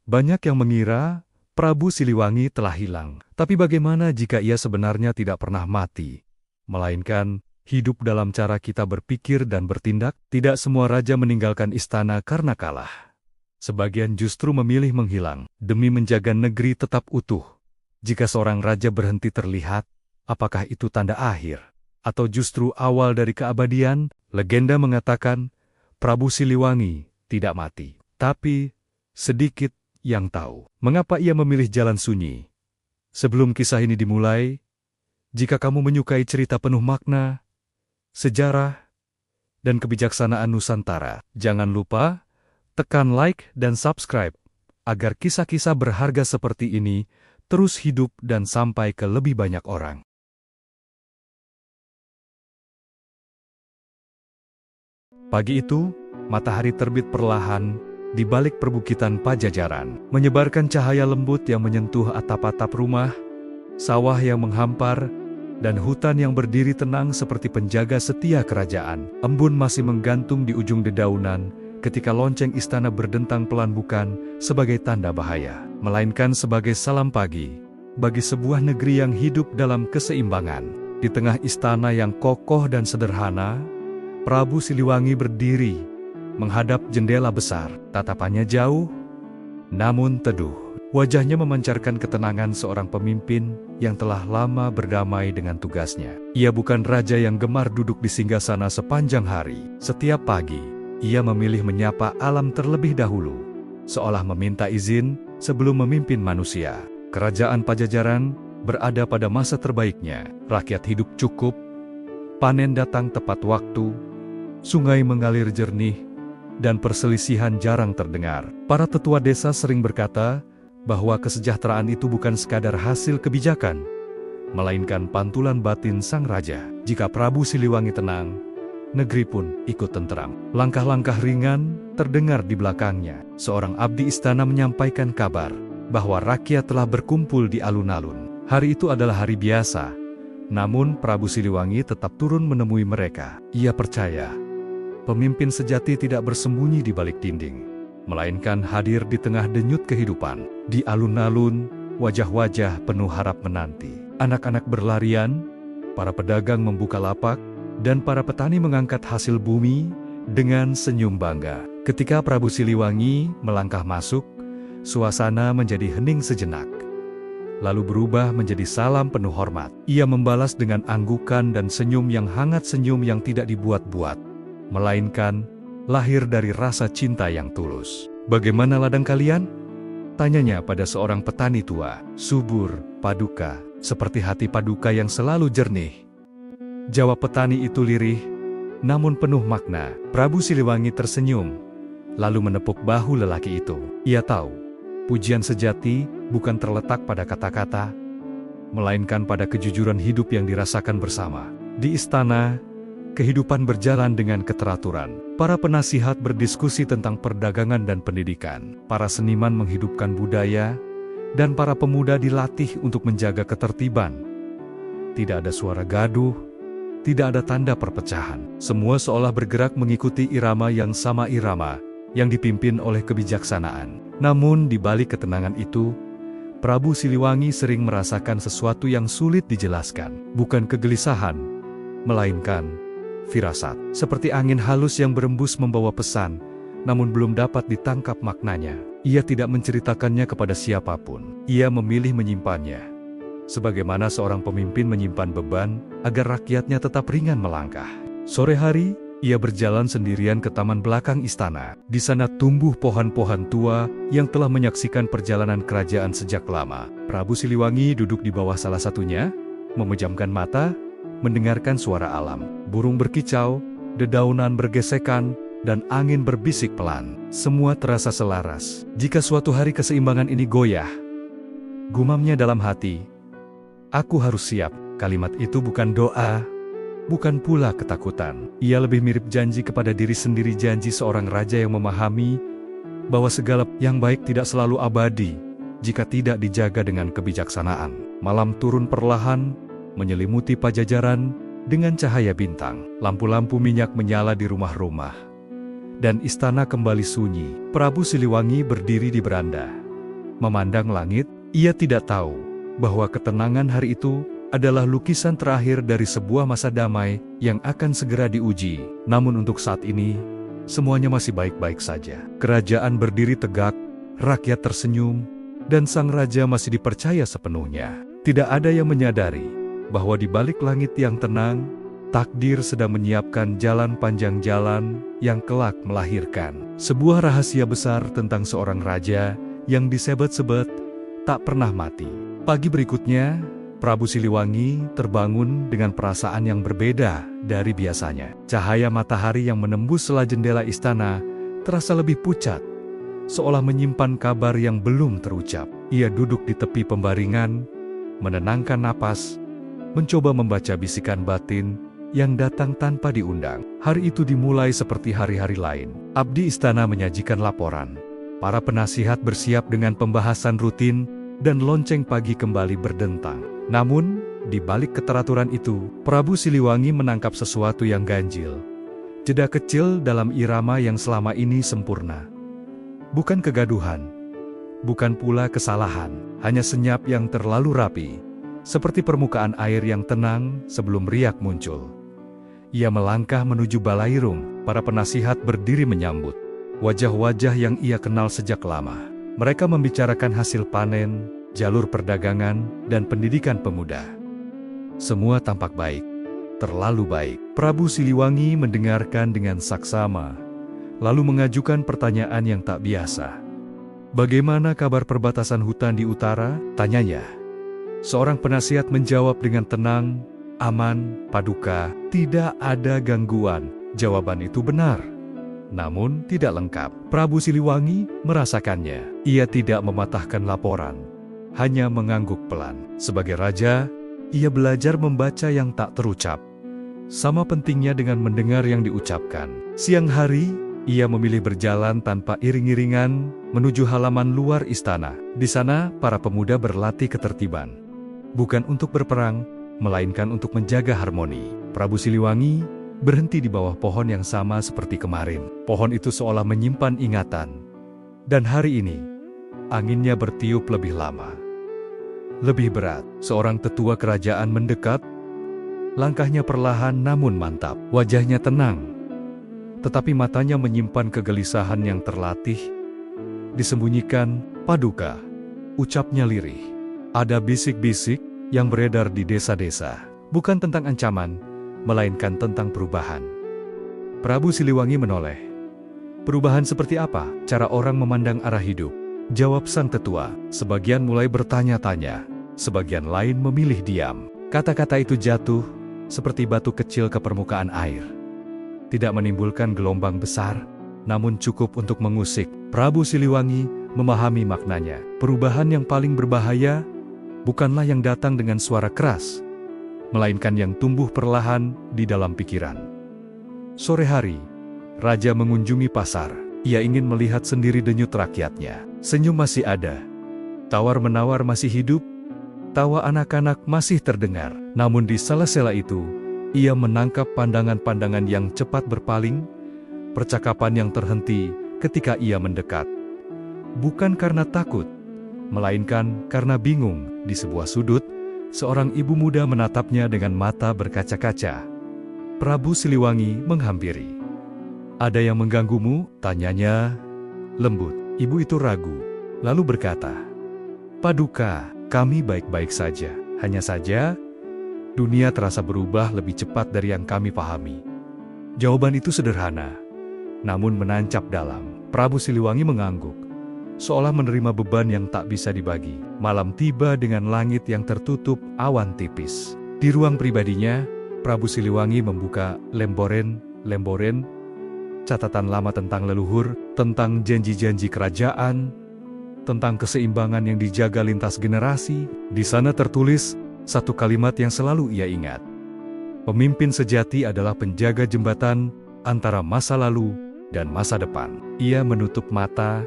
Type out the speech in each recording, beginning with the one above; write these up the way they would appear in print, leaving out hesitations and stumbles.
Banyak yang mengira Prabu Siliwangi telah hilang. Tapi bagaimana jika ia sebenarnya tidak pernah mati, melainkan hidup dalam cara kita berpikir dan bertindak? Tidak semua raja meninggalkan istana karena kalah. Sebagian justru memilih menghilang demi menjaga negeri tetap utuh. Jika seorang raja berhenti terlihat, apakah itu tanda akhir? Atau justru awal dari keabadian? Legenda mengatakan Prabu Siliwangi tidak mati. Tapi sedikit yang tahu mengapa ia memilih jalan sunyi. Sebelum kisah ini dimulai, jika kamu menyukai cerita penuh makna, sejarah, dan kebijaksanaan Nusantara, jangan lupa tekan like dan subscribe agar kisah-kisah berharga seperti ini terus hidup dan sampai ke lebih banyak orang. Pagi itu, matahari terbit perlahan di balik perbukitan Pajajaran, menyebarkan cahaya lembut yang menyentuh atap-atap rumah, sawah yang menghampar, dan hutan yang berdiri tenang seperti penjaga setia kerajaan. Embun masih menggantung di ujung dedaunan ketika lonceng istana berdentang pelan, bukan sebagai tanda bahaya, melainkan sebagai salam pagi bagi sebuah negeri yang hidup dalam keseimbangan. Di tengah istana yang kokoh dan sederhana, Prabu Siliwangi berdiri menghadap jendela besar. Tatapannya jauh, namun teduh. Wajahnya memancarkan ketenangan seorang pemimpin yang telah lama berdamai dengan tugasnya. Ia bukan raja yang gemar duduk di singgasana sepanjang hari. Setiap pagi, ia memilih menyapa alam terlebih dahulu, seolah meminta izin sebelum memimpin manusia. Kerajaan Pajajaran berada pada masa terbaiknya. Rakyat hidup cukup, panen datang tepat waktu, sungai mengalir jernih, dan perselisihan jarang terdengar. Para tetua desa sering berkata bahwa kesejahteraan itu bukan sekadar hasil kebijakan, melainkan pantulan batin sang raja. Jika Prabu Siliwangi tenang, negeri pun ikut tenteram. Langkah-langkah ringan terdengar di belakangnya. Seorang abdi istana menyampaikan kabar bahwa rakyat telah berkumpul di alun-alun. Hari itu adalah hari biasa, namun Prabu Siliwangi tetap turun menemui mereka. Ia percaya pemimpin sejati tidak bersembunyi di balik dinding, melainkan hadir di tengah denyut kehidupan. Di alun-alun, wajah-wajah penuh harap menanti. Anak-anak berlarian, para pedagang membuka lapak, dan para petani mengangkat hasil bumi dengan senyum bangga. Ketika Prabu Siliwangi melangkah masuk, suasana menjadi hening sejenak, lalu berubah menjadi salam penuh hormat. Ia membalas dengan anggukan dan senyum yang hangat, senyum yang tidak dibuat-buat, melainkan lahir dari rasa cinta yang tulus. "Bagaimana ladang kalian?" tanyanya pada seorang petani tua. "Subur, Paduka, seperti hati Paduka yang selalu jernih," jawab petani itu lirih, namun penuh makna. Prabu Siliwangi tersenyum, lalu menepuk bahu lelaki itu. Ia tahu, pujian sejati bukan terletak pada kata-kata, melainkan pada kejujuran hidup yang dirasakan bersama. Di istana, kehidupan berjalan dengan keteraturan. Para penasihat berdiskusi tentang perdagangan dan pendidikan. Para seniman menghidupkan budaya, dan para pemuda dilatih untuk menjaga ketertiban. Tidak ada suara gaduh, tidak ada tanda perpecahan. Semua seolah bergerak mengikuti irama yang sama, irama yang dipimpin oleh kebijaksanaan. Namun di balik ketenangan itu, Prabu Siliwangi sering merasakan sesuatu yang sulit dijelaskan. Bukan kegelisahan, melainkan firasat. Seperti angin halus yang berembus membawa pesan, namun belum dapat ditangkap maknanya. Ia tidak menceritakannya kepada siapapun. Ia memilih menyimpannya, sebagaimana seorang pemimpin menyimpan beban agar rakyatnya tetap ringan melangkah. Sore hari, ia berjalan sendirian ke taman belakang istana. Di sana tumbuh pohon-pohon tua yang telah menyaksikan perjalanan kerajaan sejak lama. Prabu Siliwangi duduk di bawah salah satunya, memejamkan mata, mendengarkan suara alam. Burung berkicau, dedaunan bergesekan, dan angin berbisik pelan. Semua terasa selaras. Jika suatu hari keseimbangan ini goyah, gumamnya dalam hati, "Aku harus siap." Kalimat itu bukan doa, bukan pula ketakutan. Ia lebih mirip janji kepada diri sendiri, janji seorang raja yang memahami bahwa segala yang baik tidak selalu abadi jika tidak dijaga dengan kebijaksanaan. Malam turun perlahan, menyelimuti Pajajaran dengan cahaya bintang. Lampu-lampu minyak menyala di rumah-rumah, dan istana kembali sunyi. Prabu Siliwangi berdiri di beranda, memandang langit. Ia tidak tahu bahwa ketenangan hari itu adalah lukisan terakhir dari sebuah masa damai yang akan segera diuji. Namun untuk saat ini, semuanya masih baik-baik saja. Kerajaan berdiri tegak, rakyat tersenyum, dan sang raja masih dipercaya sepenuhnya. Tidak ada yang menyadari bahwa di balik langit yang tenang, takdir sedang menyiapkan jalan panjang, jalan yang kelak melahirkan sebuah rahasia besar tentang seorang raja yang disebut-sebut tak pernah mati. Pagi berikutnya, Prabu Siliwangi terbangun dengan perasaan yang berbeda dari biasanya. Cahaya matahari yang menembus sela jendela istana terasa lebih pucat, seolah menyimpan kabar yang belum terucap. Ia duduk di tepi pembaringan, menenangkan napas, mencoba membaca bisikan batin yang datang tanpa diundang. Hari itu dimulai seperti hari-hari lain. Abdi istana menyajikan laporan. Para penasihat bersiap dengan pembahasan rutin, dan lonceng pagi kembali berdentang. Namun, di balik keteraturan itu, Prabu Siliwangi menangkap sesuatu yang ganjil. Jeda kecil dalam irama yang selama ini sempurna. Bukan kegaduhan, bukan pula kesalahan, hanya senyap yang terlalu rapi, seperti permukaan air yang tenang sebelum riak muncul. Ia melangkah menuju balairung, para penasihat berdiri menyambut. Wajah-wajah yang ia kenal sejak lama. Mereka membicarakan hasil panen, jalur perdagangan, dan pendidikan pemuda. Semua tampak baik, terlalu baik. Prabu Siliwangi mendengarkan dengan saksama, lalu mengajukan pertanyaan yang tak biasa. Bagaimana kabar perbatasan hutan di utara? Tanyanya. Seorang penasihat menjawab dengan tenang, aman, Paduka, tidak ada gangguan. Jawaban itu benar, namun tidak lengkap. Prabu Siliwangi merasakannya. Ia tidak mematahkan laporan, hanya mengangguk pelan. Sebagai raja, ia belajar membaca yang tak terucap. Sama pentingnya dengan mendengar yang diucapkan. Siang hari, ia memilih berjalan tanpa iring-iringan menuju halaman luar istana. Di sana, para pemuda berlatih ketertiban. Bukan untuk berperang, melainkan untuk menjaga harmoni. Prabu Siliwangi berhenti di bawah pohon yang sama seperti kemarin. Pohon itu seolah menyimpan ingatan. Dan hari ini, anginnya bertiup lebih lama, lebih berat. Seorang tetua kerajaan mendekat. Langkahnya perlahan namun mantap. Wajahnya tenang, tetapi matanya menyimpan kegelisahan yang terlatih. Disembunyikan, Paduka, ucapnya lirih. Ada bisik-bisik yang beredar di desa-desa. Bukan tentang ancaman, melainkan tentang perubahan. Prabu Siliwangi menoleh. Perubahan seperti apa? Cara orang memandang arah hidup. Jawab sang tetua. Sebagian mulai bertanya-tanya, sebagian lain memilih diam. Kata-kata itu jatuh seperti batu kecil ke permukaan air. Tidak menimbulkan gelombang besar, namun cukup untuk mengusik. Prabu Siliwangi memahami maknanya. Perubahan yang paling berbahaya bukanlah yang datang dengan suara keras, melainkan yang tumbuh perlahan di dalam pikiran. Sore hari, raja mengunjungi pasar. Ia ingin melihat sendiri denyut rakyatnya. Senyum masih ada, tawar-menawar masih hidup, tawa anak-anak masih terdengar. Namun di sela-sela itu, ia menangkap pandangan-pandangan yang cepat berpaling, percakapan yang terhenti ketika ia mendekat. Bukan karena takut, melainkan karena bingung. Di sebuah sudut, seorang ibu muda menatapnya dengan mata berkaca-kaca. Prabu Siliwangi menghampiri. Ada yang mengganggumu? Tanyanya lembut. Ibu itu ragu, lalu berkata, Paduka, kami baik-baik saja. Hanya saja, dunia terasa berubah lebih cepat dari yang kami pahami. Jawaban itu sederhana, namun menancap dalam. Prabu Siliwangi mengangguk, seolah menerima beban yang tak bisa dibagi. Malam tiba dengan langit yang tertutup awan tipis. Di ruang pribadinya, Prabu Siliwangi membuka lemboren, catatan lama tentang leluhur, tentang janji-janji kerajaan, tentang keseimbangan yang dijaga lintas generasi. Di sana tertulis satu kalimat yang selalu ia ingat. Pemimpin sejati adalah penjaga jembatan antara masa lalu dan masa depan. Ia menutup mata,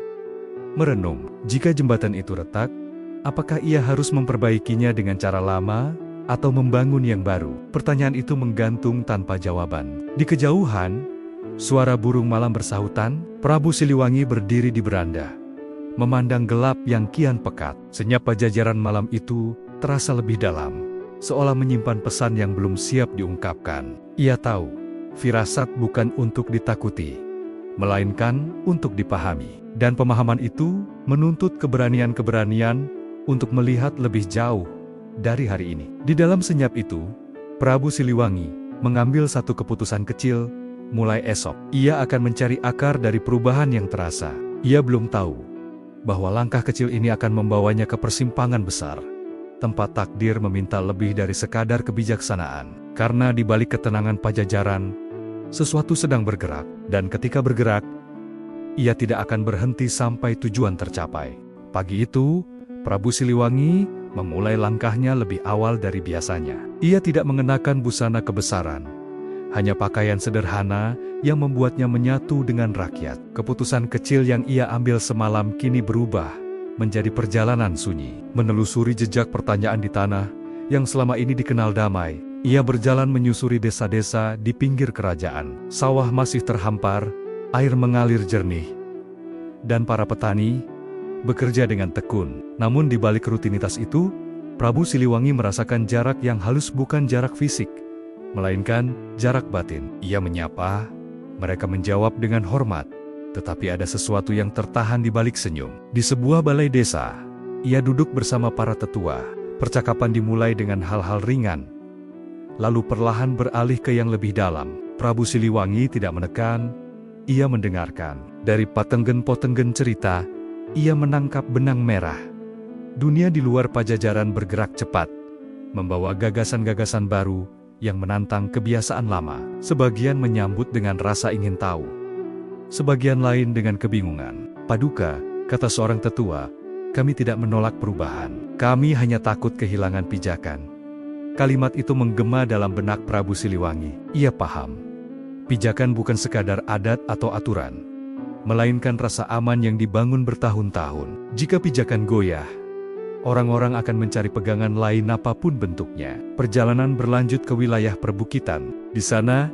merenung. Jika jembatan itu retak, apakah ia harus memperbaikinya dengan cara lama atau membangun yang baru? Pertanyaan itu menggantung tanpa jawaban. Di kejauhan, suara burung malam bersahutan. Prabu Siliwangi berdiri di beranda, memandang gelap yang kian pekat. Senyap Pajajaran malam itu terasa lebih dalam, seolah menyimpan pesan yang belum siap diungkapkan. Ia tahu, firasat bukan untuk ditakuti, melainkan untuk dipahami. Dan pemahaman itu menuntut keberanian-keberanian untuk melihat lebih jauh dari hari ini. Di dalam senyap itu, Prabu Siliwangi mengambil satu keputusan kecil. Mulai esok, ia akan mencari akar dari perubahan yang terasa. Ia belum tahu bahwa langkah kecil ini akan membawanya ke persimpangan besar, tempat takdir meminta lebih dari sekadar kebijaksanaan. Karena di balik ketenangan Pajajaran, sesuatu sedang bergerak, dan ketika bergerak, ia tidak akan berhenti sampai tujuan tercapai. Pagi itu, Prabu Siliwangi memulai langkahnya lebih awal dari biasanya. Ia tidak mengenakan busana kebesaran, hanya pakaian sederhana yang membuatnya menyatu dengan rakyat. Keputusan kecil yang ia ambil semalam kini berubah menjadi perjalanan sunyi. Menelusuri jejak pertanyaan di tanah yang selama ini dikenal damai, ia berjalan menyusuri desa-desa di pinggir kerajaan. Sawah masih terhampar, air mengalir jernih, dan para petani bekerja dengan tekun. Namun di balik rutinitas itu, Prabu Siliwangi merasakan jarak yang halus, bukan jarak fisik, melainkan jarak batin. Ia menyapa, mereka menjawab dengan hormat, tetapi ada sesuatu yang tertahan di balik senyum. Di sebuah balai desa, ia duduk bersama para tetua. Percakapan dimulai dengan hal-hal ringan, lalu perlahan beralih ke yang lebih dalam. Prabu Siliwangi tidak menekan, ia mendengarkan. Dari patenggen-potenggen cerita, ia menangkap benang merah. Dunia di luar Pajajaran bergerak cepat, membawa gagasan-gagasan baru yang menantang kebiasaan lama. Sebagian menyambut dengan rasa ingin tahu, sebagian lain dengan kebingungan. "Paduka," kata seorang tetua, "kami tidak menolak perubahan. Kami hanya takut kehilangan pijakan." Kalimat itu menggema dalam benak Prabu Siliwangi. Ia paham, pijakan bukan sekadar adat atau aturan, melainkan rasa aman yang dibangun bertahun-tahun. Jika pijakan goyah, orang-orang akan mencari pegangan lain apapun bentuknya. Perjalanan berlanjut ke wilayah perbukitan. Di sana,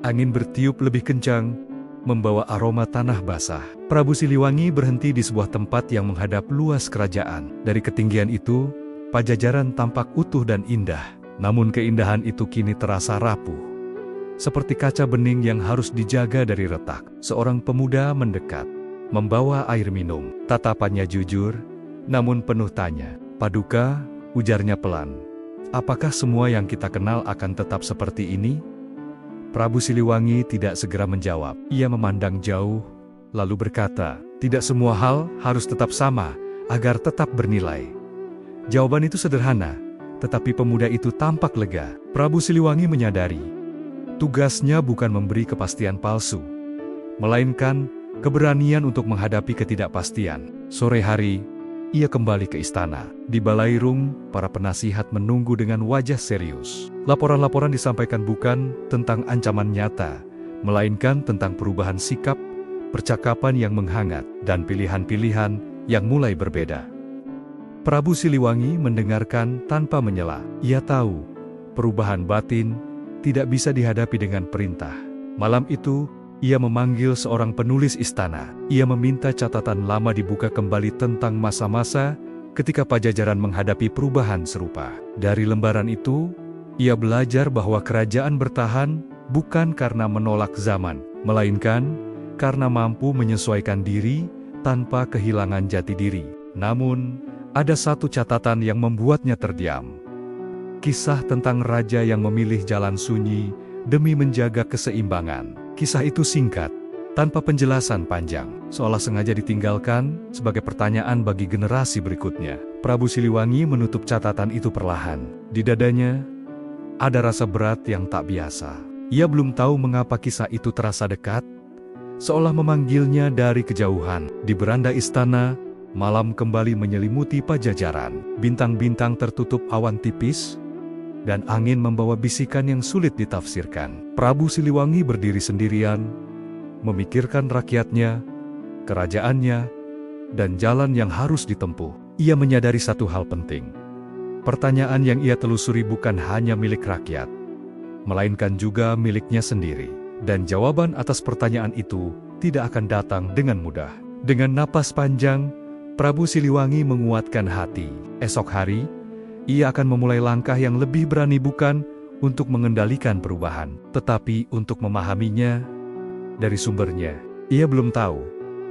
angin bertiup lebih kencang, membawa aroma tanah basah. Prabu Siliwangi berhenti di sebuah tempat yang menghadap luas kerajaan. Dari ketinggian itu, Pajajaran tampak utuh dan indah. Namun keindahan itu kini terasa rapuh, seperti kaca bening yang harus dijaga dari retak. Seorang pemuda mendekat, membawa air minum. Tatapannya jujur, namun penuh tanya. "Paduka," ujarnya pelan, "apakah semua yang kita kenal akan tetap seperti ini?" Prabu Siliwangi tidak segera menjawab. Ia memandang jauh, lalu berkata, "Tidak semua hal harus tetap sama agar tetap bernilai." Jawaban itu sederhana, tetapi pemuda itu tampak lega. Prabu Siliwangi menyadari, tugasnya bukan memberi kepastian palsu, melainkan keberanian untuk menghadapi ketidakpastian. Sore hari, ia kembali ke istana. Di Balairung, para penasihat menunggu dengan wajah serius. Laporan-laporan disampaikan bukan tentang ancaman nyata, melainkan tentang perubahan sikap, percakapan yang menghangat, dan pilihan-pilihan yang mulai berbeda. Prabu Siliwangi mendengarkan tanpa menyela. Ia tahu, perubahan batin tidak bisa dihadapi dengan perintah. Malam itu, ia memanggil seorang penulis istana. Ia meminta catatan lama dibuka kembali tentang masa-masa ketika Pajajaran menghadapi perubahan serupa. Dari lembaran itu, ia belajar bahwa kerajaan bertahan bukan karena menolak zaman, melainkan karena mampu menyesuaikan diri tanpa kehilangan jati diri. Namun, ada satu catatan yang membuatnya terdiam. Kisah tentang raja yang memilih jalan sunyi demi menjaga keseimbangan. Kisah itu singkat, tanpa penjelasan panjang, seolah sengaja ditinggalkan sebagai pertanyaan bagi generasi berikutnya. Prabu Siliwangi menutup catatan itu perlahan. Di dadanya, ada rasa berat yang tak biasa. Ia belum tahu mengapa kisah itu terasa dekat, seolah memanggilnya dari kejauhan. Di beranda istana, malam kembali menyelimuti Pajajaran. Bintang-bintang tertutup awan tipis, dan angin membawa bisikan yang sulit ditafsirkan. Prabu Siliwangi berdiri sendirian, memikirkan rakyatnya, kerajaannya, dan jalan yang harus ditempuh. Ia menyadari satu hal penting. Pertanyaan yang ia telusuri bukan hanya milik rakyat, melainkan juga miliknya sendiri. Dan jawaban atas pertanyaan itu tidak akan datang dengan mudah. Dengan napas panjang, Prabu Siliwangi menguatkan hati. Esok hari, ia akan memulai langkah yang lebih berani, bukan untuk mengendalikan perubahan, tetapi untuk memahaminya dari sumbernya. Ia belum tahu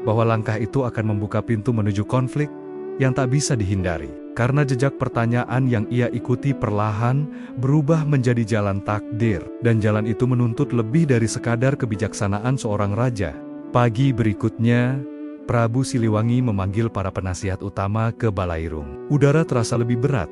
bahwa langkah itu akan membuka pintu menuju konflik yang tak bisa dihindari. Karena jejak pertanyaan yang ia ikuti perlahan berubah menjadi jalan takdir, dan jalan itu menuntut lebih dari sekadar kebijaksanaan seorang raja. Pagi berikutnya, Prabu Siliwangi memanggil para penasihat utama ke Balairung. Udara terasa lebih berat,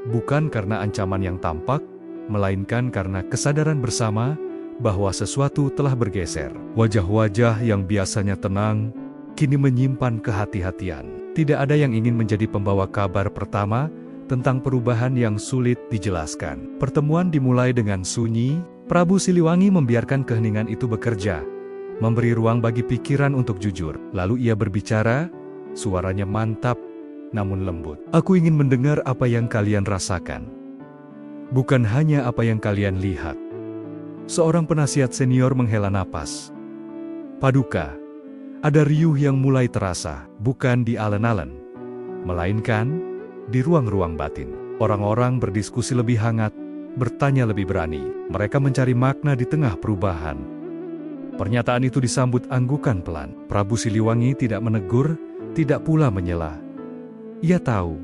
bukan karena ancaman yang tampak, melainkan karena kesadaran bersama bahwa sesuatu telah bergeser. Wajah-wajah yang biasanya tenang, kini menyimpan kehati-hatian. Tidak ada yang ingin menjadi pembawa kabar pertama tentang perubahan yang sulit dijelaskan. Pertemuan dimulai dengan sunyi. Prabu Siliwangi membiarkan keheningan itu bekerja, memberi ruang bagi pikiran untuk jujur. Lalu ia berbicara, suaranya mantap, namun lembut. Aku ingin mendengar apa yang kalian rasakan, bukan hanya apa yang kalian lihat. Seorang penasihat senior menghela napas. Paduka, ada riuh yang mulai terasa, bukan di alun-alun, melainkan di ruang-ruang batin. Orang-orang berdiskusi lebih hangat, bertanya lebih berani. Mereka mencari makna di tengah perubahan. Pernyataan itu disambut anggukan pelan. Prabu Siliwangi tidak menegur, tidak pula menyela. Ia tahu,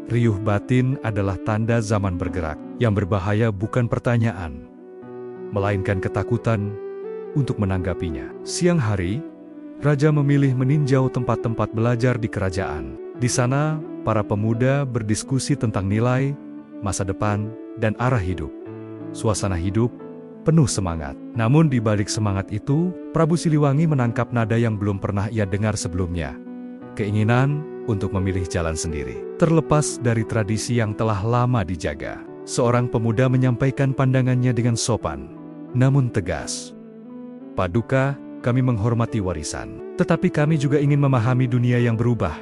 riuh batin adalah tanda zaman bergerak. Yang berbahaya bukan pertanyaan, melainkan ketakutan untuk menanggapinya. Siang hari, Raja memilih meninjau tempat-tempat belajar di kerajaan. Di sana, para pemuda berdiskusi tentang nilai, masa depan, dan arah hidup. Suasana hidup penuh semangat. Namun di balik semangat itu, Prabu Siliwangi menangkap nada yang belum pernah ia dengar sebelumnya. Keinginan untuk memilih jalan sendiri. Terlepas dari tradisi yang telah lama dijaga, seorang pemuda menyampaikan pandangannya dengan sopan, namun tegas. Paduka, kami menghormati warisan, tetapi kami juga ingin memahami dunia yang berubah.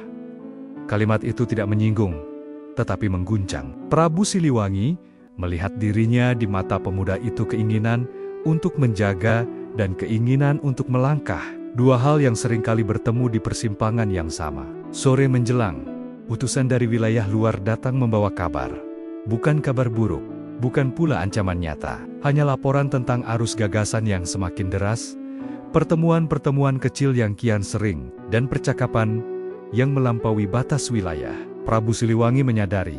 Kalimat itu tidak menyinggung, tetapi mengguncang. Prabu Siliwangi melihat dirinya di mata pemuda itu, keinginan untuk menjaga dan keinginan untuk melangkah. Dua hal yang seringkali bertemu di persimpangan yang sama. Sore menjelang, utusan dari wilayah luar datang membawa kabar. Bukan kabar buruk, bukan pula ancaman nyata. Hanya laporan tentang arus gagasan yang semakin deras, pertemuan-pertemuan kecil yang kian sering, dan percakapan yang melampaui batas wilayah. Prabu Siliwangi menyadari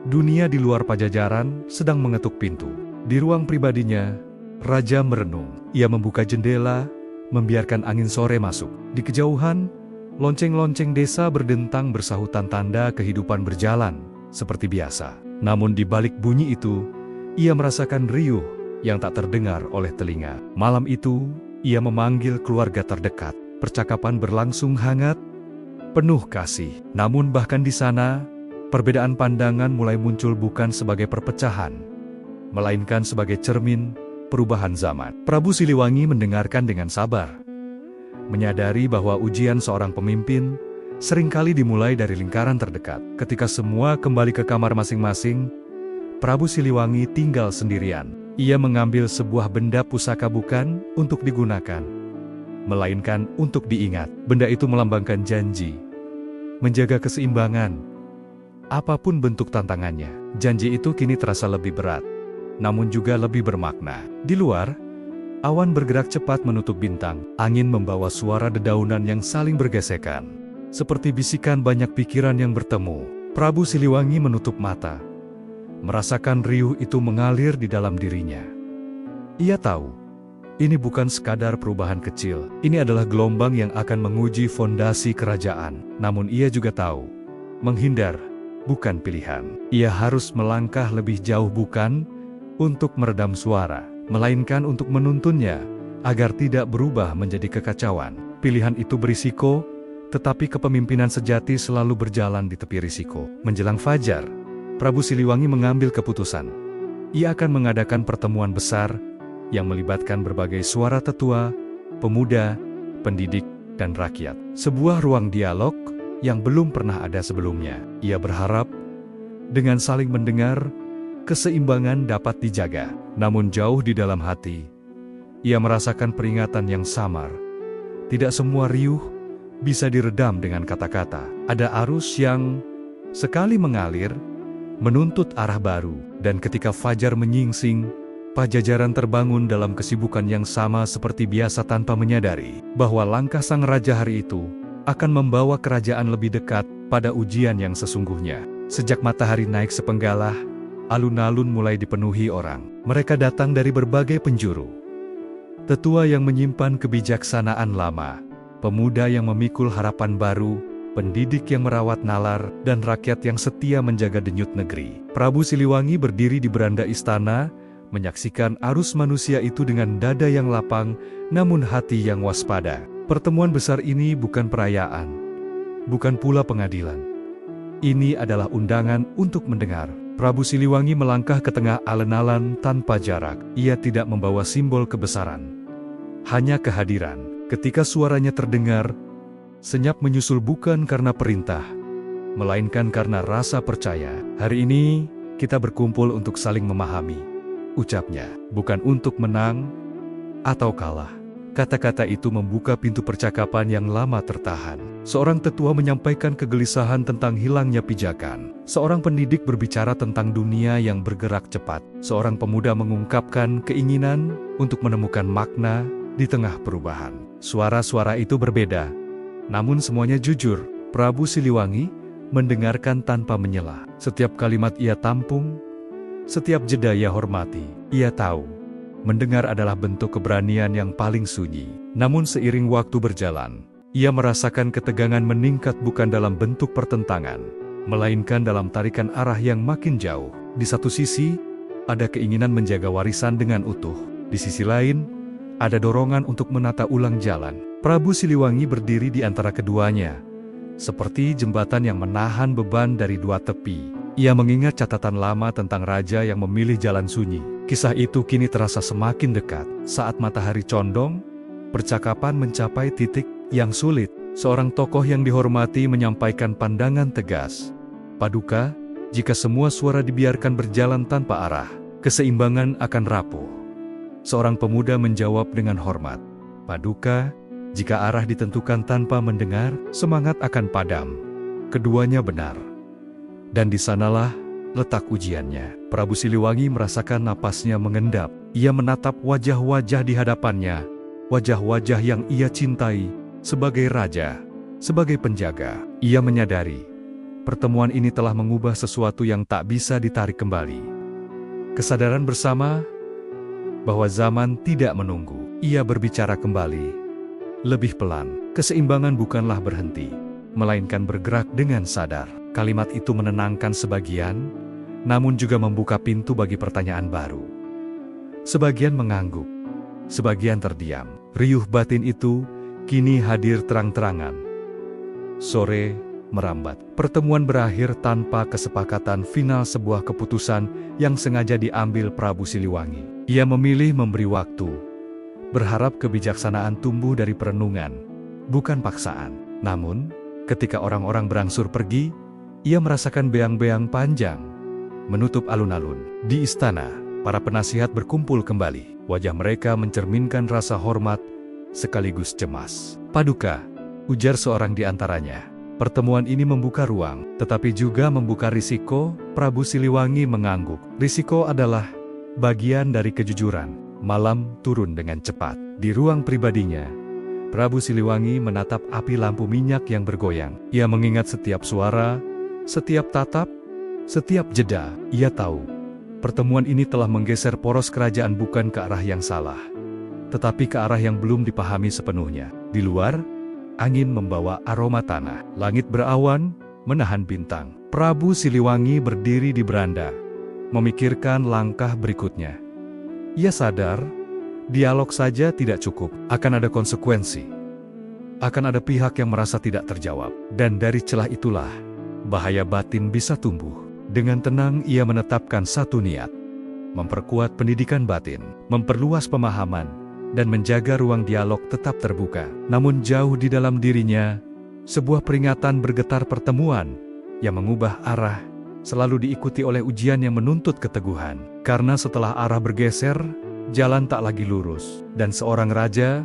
dunia di luar Pajajaran sedang mengetuk pintu. Di ruang pribadinya, Raja merenung. Ia membuka jendela, membiarkan angin sore masuk. Di kejauhan, lonceng-lonceng desa berdentang bersahutan, tanda kehidupan berjalan seperti biasa. Namun di balik bunyi itu, ia merasakan riuh yang tak terdengar oleh telinga. Malam itu, ia memanggil keluarga terdekat. Percakapan berlangsung hangat, penuh kasih. Namun bahkan di sana, perbedaan pandangan mulai muncul, bukan sebagai perpecahan, melainkan sebagai cermin perubahan zaman. Prabu Siliwangi mendengarkan dengan sabar, menyadari bahwa ujian seorang pemimpin seringkali dimulai dari lingkaran terdekat. Ketika semua kembali ke kamar masing-masing, Prabu Siliwangi tinggal sendirian. Ia mengambil sebuah benda pusaka, bukan untuk digunakan, melainkan untuk diingat. Benda itu melambangkan janji, menjaga keseimbangan, apapun bentuk tantangannya. Janji itu kini terasa lebih berat, namun juga lebih bermakna. Di luar, awan bergerak cepat menutup bintang. Angin membawa suara dedaunan yang saling bergesekan, seperti bisikan banyak pikiran yang bertemu. Prabu Siliwangi menutup mata, merasakan riuh itu mengalir di dalam dirinya. Ia tahu, ini bukan sekadar perubahan kecil. Ini adalah gelombang yang akan menguji fondasi kerajaan. Namun ia juga tahu, menghindar bukan pilihan. Ia harus melangkah lebih jauh, bukan untuk meredam suara, melainkan untuk menuntunnya agar tidak berubah menjadi kekacauan. Pilihan itu berisiko, tetapi kepemimpinan sejati selalu berjalan di tepi risiko. Menjelang fajar, Prabu Siliwangi mengambil keputusan. Ia akan mengadakan pertemuan besar yang melibatkan berbagai suara tetua, pemuda, pendidik, dan rakyat. Sebuah ruang dialog yang belum pernah ada sebelumnya. Ia berharap, dengan saling mendengar, keseimbangan dapat dijaga. Namun jauh di dalam hati, ia merasakan peringatan yang samar. Tidak semua riuh bisa diredam dengan kata-kata. Ada arus yang sekali mengalir, menuntut arah baru, dan ketika fajar menyingsing, Pajajaran terbangun dalam kesibukan yang sama seperti biasa tanpa menyadari bahwa langkah sang raja hari itu akan membawa kerajaan lebih dekat pada ujian yang sesungguhnya. Sejak matahari naik sepenggalah, alun-alun mulai dipenuhi orang. Mereka datang dari berbagai penjuru. Tetua yang menyimpan kebijaksanaan lama, pemuda yang memikul harapan baru, pendidik yang merawat nalar, dan rakyat yang setia menjaga denyut negeri. Prabu Siliwangi berdiri di beranda istana, menyaksikan arus manusia itu dengan dada yang lapang, namun hati yang waspada. Pertemuan besar ini bukan perayaan, bukan pula pengadilan. Ini adalah undangan untuk mendengar. Prabu Siliwangi melangkah ke tengah alun-alun tanpa jarak. Ia tidak membawa simbol kebesaran, hanya kehadiran. Ketika suaranya terdengar, senyap menyusul bukan karena perintah, melainkan karena rasa percaya. Hari ini, kita berkumpul untuk saling memahami, ucapnya, bukan untuk menang atau kalah. Kata-kata itu membuka pintu percakapan yang lama tertahan. Seorang tetua menyampaikan kegelisahan tentang hilangnya pijakan. Seorang pendidik berbicara tentang dunia yang bergerak cepat. Seorang pemuda mengungkapkan keinginan untuk menemukan makna di tengah perubahan. Suara-suara itu berbeda, namun semuanya jujur. Prabu Siliwangi mendengarkan tanpa menyela. Setiap kalimat ia tampung, setiap jeda ia hormati. Ia tahu, mendengar adalah bentuk keberanian yang paling sunyi. Namun seiring waktu berjalan, ia merasakan ketegangan meningkat bukan dalam bentuk pertentangan, melainkan dalam tarikan arah yang makin jauh. Di satu sisi, ada keinginan menjaga warisan dengan utuh. Di sisi lain, ada dorongan untuk menata ulang jalan. Prabu Siliwangi berdiri di antara keduanya, seperti jembatan yang menahan beban dari dua tepi. Ia mengingat catatan lama tentang raja yang memilih jalan sunyi. Kisah itu kini terasa semakin dekat. Saat matahari condong, percakapan mencapai titik yang sulit. Seorang tokoh yang dihormati menyampaikan pandangan tegas. Paduka, jika semua suara dibiarkan berjalan tanpa arah, keseimbangan akan rapuh. Seorang pemuda menjawab dengan hormat. Paduka, jika arah ditentukan tanpa mendengar, semangat akan padam. Keduanya benar. Dan di sanalah letak ujiannya. Prabu Siliwangi merasakan napasnya mengendap. Ia menatap wajah-wajah di hadapannya, wajah-wajah yang ia cintai sebagai raja, sebagai penjaga. Ia menyadari, pertemuan ini telah mengubah sesuatu yang tak bisa ditarik kembali. Kesadaran bersama bahwa zaman tidak menunggu. Ia berbicara kembali, lebih pelan. Keseimbangan bukanlah berhenti, melainkan bergerak dengan sadar. Kalimat itu menenangkan sebagian, namun juga membuka pintu bagi pertanyaan baru. Sebagian mengangguk, sebagian terdiam. Riuh batin itu kini hadir terang-terangan. Sore merambat. Pertemuan berakhir tanpa kesepakatan final, sebuah keputusan yang sengaja diambil Prabu Siliwangi. Ia memilih memberi waktu, berharap kebijaksanaan tumbuh dari perenungan, bukan paksaan. Namun, ketika orang-orang berangsur pergi, ia merasakan beang-beang panjang menutup alun-alun. Di istana, para penasihat berkumpul kembali. Wajah mereka mencerminkan rasa hormat sekaligus cemas. Paduka, ujar seorang di antaranya, pertemuan ini membuka ruang, tetapi juga membuka risiko. Prabu Siliwangi mengangguk. Risiko adalah bagian dari kejujuran. Malam turun dengan cepat. Di ruang pribadinya, Prabu Siliwangi menatap api lampu minyak yang bergoyang. Ia mengingat setiap suara, setiap tatap, setiap jeda. Ia tahu, pertemuan ini telah menggeser poros kerajaan bukan ke arah yang salah, tetapi ke arah yang belum dipahami sepenuhnya. Di luar, angin membawa aroma tanah. Langit berawan, menahan bintang. Prabu Siliwangi berdiri di beranda, memikirkan langkah berikutnya. Ia sadar, dialog saja tidak cukup. Akan ada konsekuensi. Akan ada pihak yang merasa tidak terjawab. Dan dari celah itulah, bahaya batin bisa tumbuh. Dengan tenang ia menetapkan satu niat, memperkuat pendidikan batin, memperluas pemahaman, dan menjaga ruang dialog tetap terbuka. Namun jauh di dalam dirinya, sebuah peringatan bergetar. Pertemuan yang mengubah arah selalu diikuti oleh ujian yang menuntut keteguhan. Karena setelah arah bergeser, jalan tak lagi lurus, dan seorang raja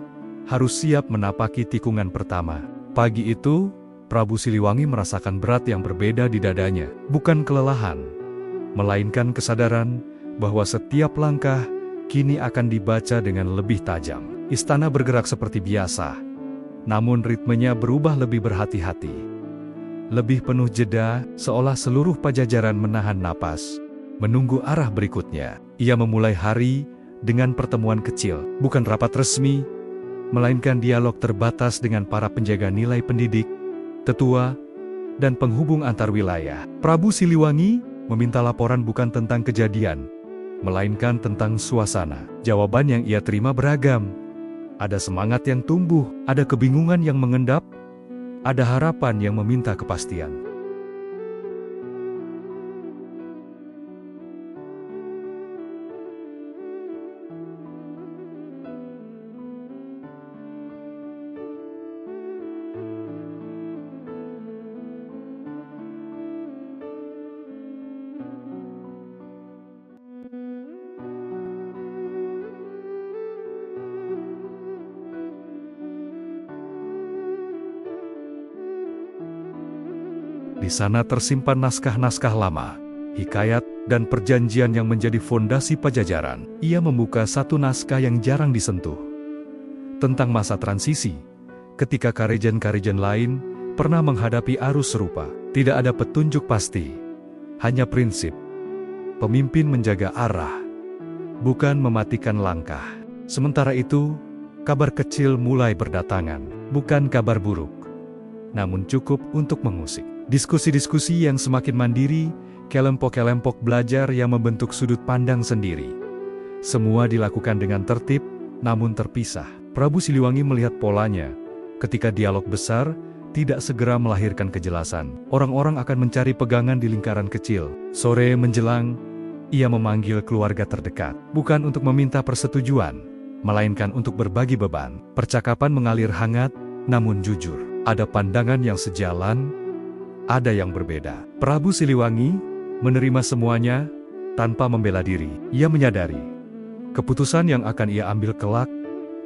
harus siap menapaki tikungan pertama. Pagi itu, Prabu Siliwangi merasakan berat yang berbeda di dadanya. Bukan kelelahan, melainkan kesadaran bahwa setiap langkah kini akan dibaca dengan lebih tajam. Istana bergerak seperti biasa, namun ritmenya berubah lebih berhati-hati. Lebih penuh jeda, seolah seluruh Pajajaran menahan napas, menunggu arah berikutnya. Ia memulai hari dengan pertemuan kecil, bukan rapat resmi, melainkan dialog terbatas dengan para penjaga nilai pendidik, tetua, dan penghubung antar wilayah. Prabu Siliwangi meminta laporan bukan tentang kejadian, melainkan tentang suasana. Jawaban yang ia terima beragam. Ada semangat yang tumbuh, ada kebingungan yang mengendap, ada harapan yang meminta kepastian. Di sana tersimpan naskah-naskah lama, hikayat, dan perjanjian yang menjadi fondasi Pajajaran. Ia membuka satu naskah yang jarang disentuh, tentang masa transisi, ketika karajan-karajan lain pernah menghadapi arus serupa. Tidak ada petunjuk pasti, hanya prinsip. Pemimpin menjaga arah, bukan mematikan langkah. Sementara itu, kabar kecil mulai berdatangan, bukan kabar buruk, namun cukup untuk mengusik. Diskusi-diskusi yang semakin mandiri, kelompok-kelompok belajar yang membentuk sudut pandang sendiri. Semua dilakukan dengan tertib, namun terpisah. Prabu Siliwangi melihat polanya. Ketika dialog besar, tidak segera melahirkan kejelasan. Orang-orang akan mencari pegangan di lingkaran kecil. Sore menjelang, ia memanggil keluarga terdekat. Bukan untuk meminta persetujuan, melainkan untuk berbagi beban. Percakapan mengalir hangat, namun jujur. Ada pandangan yang sejalan, ada yang berbeda. Prabu Siliwangi menerima semuanya tanpa membela diri. Ia menyadari keputusan yang akan ia ambil kelak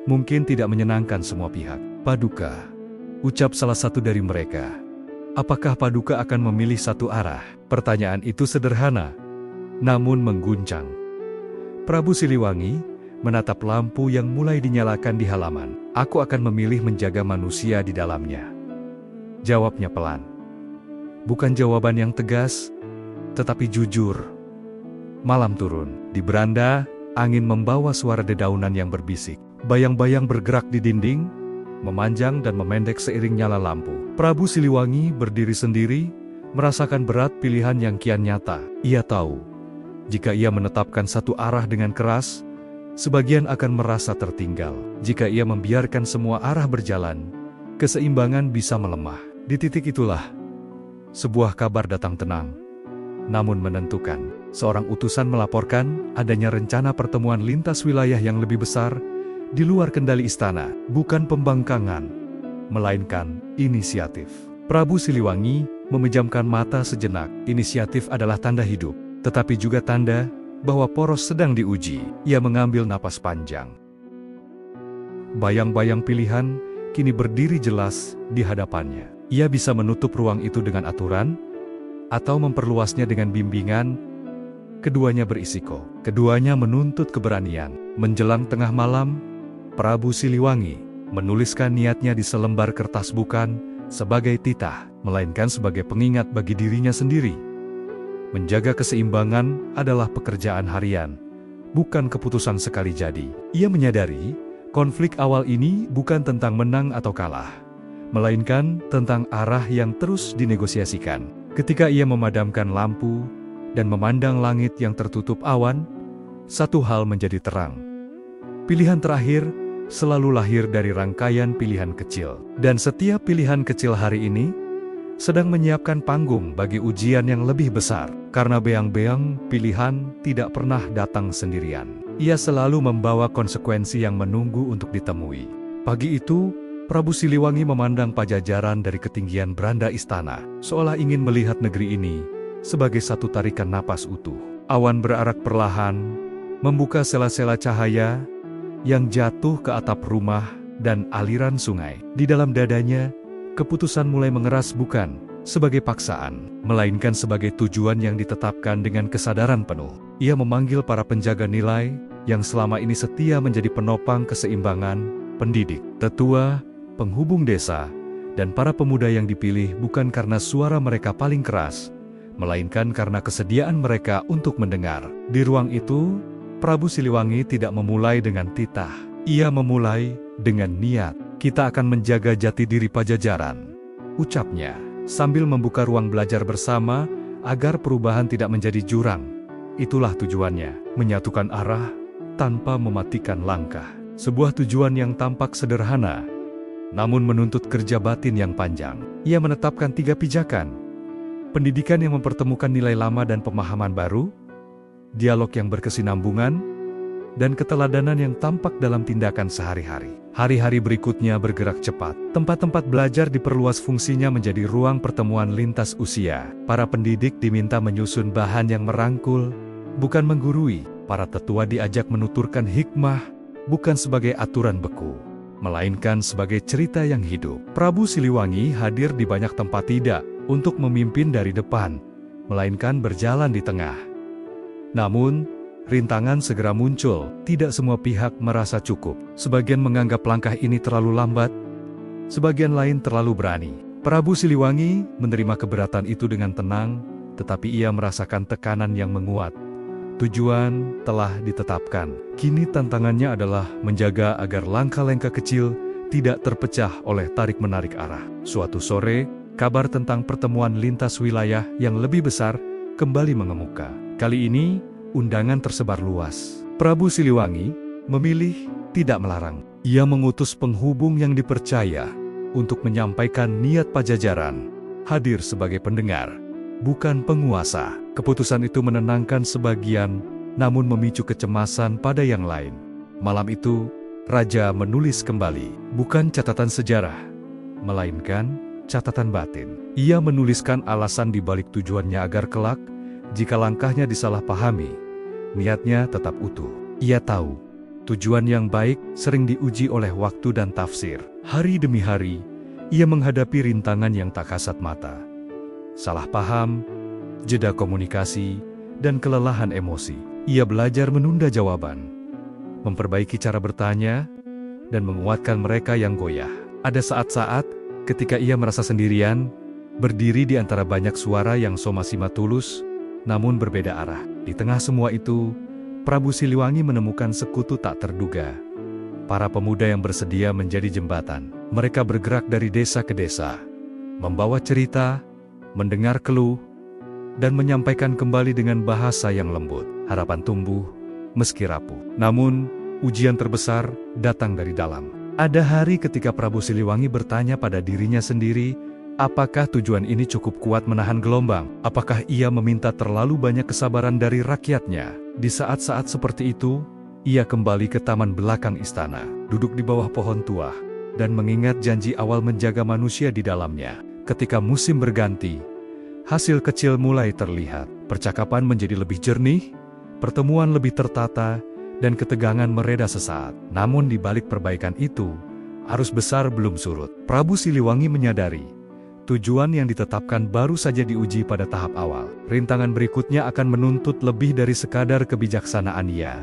mungkin tidak menyenangkan semua pihak. Paduka, ucap salah satu dari mereka. Apakah Paduka akan memilih satu arah? Pertanyaan itu sederhana, namun mengguncang. Prabu Siliwangi menatap lampu yang mulai dinyalakan di halaman. Aku akan memilih menjaga manusia di dalamnya, jawabnya pelan. Bukan jawaban yang tegas, tetapi jujur. Malam turun. Di beranda, angin membawa suara dedaunan yang berbisik. Bayang-bayang bergerak di dinding, memanjang dan memendek seiring nyala lampu. Prabu Siliwangi berdiri sendiri, merasakan berat pilihan yang kian nyata. Ia tahu, jika ia menetapkan satu arah dengan keras, sebagian akan merasa tertinggal. Jika ia membiarkan semua arah berjalan, keseimbangan bisa melemah. Di titik itulah, sebuah kabar datang tenang, namun menentukan. Seorang utusan melaporkan adanya rencana pertemuan lintas wilayah yang lebih besar di luar kendali istana. Bukan pembangkangan, melainkan inisiatif. Prabu Siliwangi memejamkan mata sejenak. Inisiatif adalah tanda hidup, tetapi juga tanda bahwa poros sedang diuji. Ia mengambil napas panjang. Bayang-bayang pilihan kini berdiri jelas di hadapannya. Ia bisa menutup ruang itu dengan aturan, atau memperluasnya dengan bimbingan. Keduanya berisiko. Keduanya menuntut keberanian. Menjelang tengah malam, Prabu Siliwangi menuliskan niatnya di selembar kertas bukan sebagai titah, melainkan sebagai pengingat bagi dirinya sendiri. Menjaga keseimbangan adalah pekerjaan harian, bukan keputusan sekali jadi. Ia menyadari, konflik awal ini bukan tentang menang atau kalah, melainkan tentang arah yang terus dinegosiasikan. Ketika ia memadamkan lampu dan memandang langit yang tertutup awan, satu hal menjadi terang. Pilihan terakhir selalu lahir dari rangkaian pilihan kecil. Dan setiap pilihan kecil hari ini sedang menyiapkan panggung bagi ujian yang lebih besar. Karena beang-beang pilihan tidak pernah datang sendirian. Ia selalu membawa konsekuensi yang menunggu untuk ditemui. Pagi itu, Prabu Siliwangi memandang Pajajaran dari ketinggian beranda istana, seolah ingin melihat negeri ini sebagai satu tarikan napas utuh. Awan berarak perlahan, membuka sela-sela cahaya yang jatuh ke atap rumah dan aliran sungai. Di dalam dadanya, Keputusan mulai mengeras bukan sebagai paksaan, melainkan sebagai tujuan yang ditetapkan dengan kesadaran penuh. Ia memanggil para penjaga nilai yang selama ini setia menjadi penopang keseimbangan, pendidik, tetua, penghubung desa, dan para pemuda yang dipilih bukan karena suara mereka paling keras, melainkan karena kesediaan mereka untuk mendengar. Di ruang itu, Prabu Siliwangi tidak memulai dengan titah. Ia memulai dengan niat. Kita akan menjaga jati diri Pajajaran, ucapnya, sambil membuka ruang belajar bersama agar perubahan tidak menjadi jurang. Itulah tujuannya, menyatukan arah tanpa mematikan langkah. Sebuah tujuan yang tampak sederhana, namun menuntut kerja batin yang panjang. Ia menetapkan 3 pijakan. Pendidikan yang mempertemukan nilai lama dan pemahaman baru, dialog yang berkesinambungan, dan keteladanan yang tampak dalam tindakan sehari-hari. Hari-hari berikutnya bergerak cepat. Tempat-tempat belajar diperluas fungsinya menjadi ruang pertemuan lintas usia. Para pendidik diminta menyusun bahan yang merangkul, bukan menggurui. Para tetua diajak menuturkan hikmah, bukan sebagai aturan beku, melainkan sebagai cerita yang hidup. Prabu Siliwangi hadir di banyak tempat tidak untuk memimpin dari depan, melainkan berjalan di tengah. Namun, rintangan segera muncul. Tidak semua pihak merasa cukup. Sebagian menganggap langkah ini terlalu lambat, sebagian lain terlalu berani. Prabu Siliwangi menerima keberatan itu dengan tenang, tetapi ia merasakan tekanan yang menguat. Tujuan telah ditetapkan. Kini tantangannya adalah menjaga agar langkah-langkah kecil tidak terpecah oleh tarik-menarik arah. Suatu sore, kabar tentang pertemuan lintas wilayah yang lebih besar kembali mengemuka. Kali ini, undangan tersebar luas. Prabu Siliwangi memilih tidak melarang. Ia mengutus penghubung yang dipercaya untuk menyampaikan niat Pajajaran, hadir sebagai pendengar, bukan penguasa. Keputusan itu menenangkan sebagian, namun memicu kecemasan pada yang lain. Malam itu, Raja menulis kembali, bukan catatan sejarah, melainkan catatan batin. Ia menuliskan alasan di balik tujuannya agar kelak, jika langkahnya disalahpahami, niatnya tetap utuh. Ia tahu, tujuan yang baik sering diuji oleh waktu dan tafsir. Hari demi hari, ia menghadapi rintangan yang tak kasat mata. Salah paham, jeda komunikasi, dan kelelahan emosi. Ia belajar menunda jawaban, memperbaiki cara bertanya, dan menguatkan mereka yang goyah. Ada saat-saat ketika ia merasa sendirian, berdiri di antara banyak suara yang soma-sima tulus, namun berbeda arah. Di tengah semua itu, Prabu Siliwangi menemukan sekutu tak terduga. Para pemuda yang bersedia menjadi jembatan. Mereka bergerak dari desa ke desa, membawa cerita, mendengar keluh, dan menyampaikan kembali dengan bahasa yang lembut. Harapan tumbuh, meski rapuh. Namun, ujian terbesar datang dari dalam. Ada hari ketika Prabu Siliwangi bertanya pada dirinya sendiri, apakah tujuan ini cukup kuat menahan gelombang? Apakah ia meminta terlalu banyak kesabaran dari rakyatnya? Di saat-saat seperti itu, ia kembali ke taman belakang istana, duduk di bawah pohon tua, dan mengingat janji awal menjaga manusia di dalamnya. Ketika musim berganti, hasil kecil mulai terlihat. Percakapan menjadi lebih jernih, pertemuan lebih tertata, dan ketegangan mereda sesaat. Namun di balik perbaikan itu, arus besar belum surut. Prabu Siliwangi menyadari, tujuan yang ditetapkan baru saja diuji pada tahap awal. Rintangan berikutnya akan menuntut lebih dari sekadar kebijaksanaan. Ia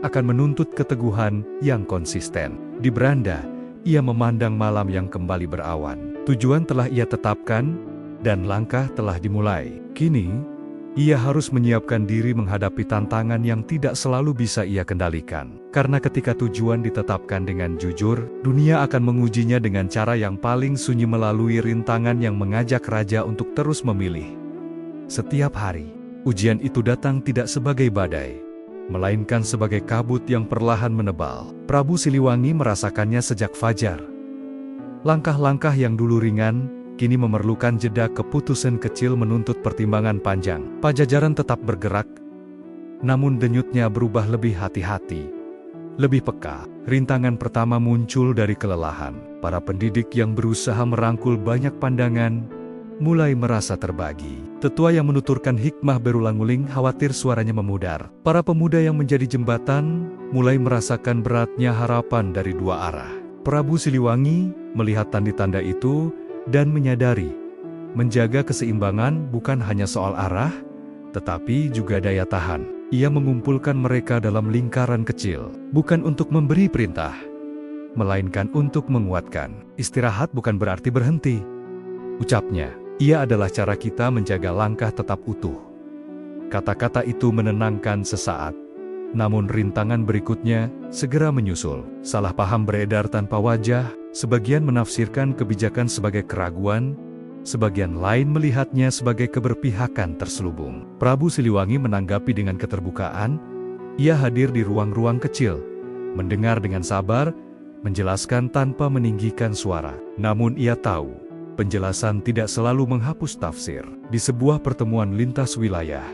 akan menuntut keteguhan yang konsisten. Di beranda, ia memandang malam yang kembali berawan. Tujuan telah ia tetapkan, dan langkah telah dimulai. Kini, ia harus menyiapkan diri menghadapi tantangan yang tidak selalu bisa ia kendalikan. Karena ketika tujuan ditetapkan dengan jujur, dunia akan mengujinya dengan cara yang paling sunyi melalui rintangan yang mengajak raja untuk terus memilih. Setiap hari, ujian itu datang tidak sebagai badai, melainkan sebagai kabut yang perlahan menebal. Prabu Siliwangi merasakannya sejak fajar. Langkah-langkah yang dulu ringan, kini memerlukan jeda. Keputusan kecil menuntut pertimbangan panjang. Pajajaran tetap bergerak, namun denyutnya berubah lebih hati-hati, lebih peka. Rintangan pertama muncul dari kelelahan. Para pendidik yang berusaha merangkul banyak pandangan, mulai merasa terbagi. Tetua yang menuturkan hikmah berulang-ulang khawatir suaranya memudar. Para pemuda yang menjadi jembatan, mulai merasakan beratnya harapan dari dua arah. Prabu Siliwangi melihat tanda-tanda itu, dan menyadari, menjaga keseimbangan bukan hanya soal arah, tetapi juga daya tahan. Ia mengumpulkan mereka dalam lingkaran kecil, bukan untuk memberi perintah, melainkan untuk menguatkan. Istirahat bukan berarti berhenti, ucapnya. Ia adalah cara kita menjaga langkah tetap utuh. Kata-kata itu menenangkan sesaat, namun rintangan berikutnya segera menyusul. Salah paham beredar tanpa wajah, sebagian menafsirkan kebijakan sebagai keraguan, sebagian lain melihatnya sebagai keberpihakan terselubung. Prabu Siliwangi menanggapi dengan keterbukaan. Ia hadir di ruang-ruang kecil, mendengar dengan sabar, menjelaskan tanpa meninggikan suara. Namun ia tahu, penjelasan tidak selalu menghapus tafsir. Di sebuah pertemuan lintas wilayah,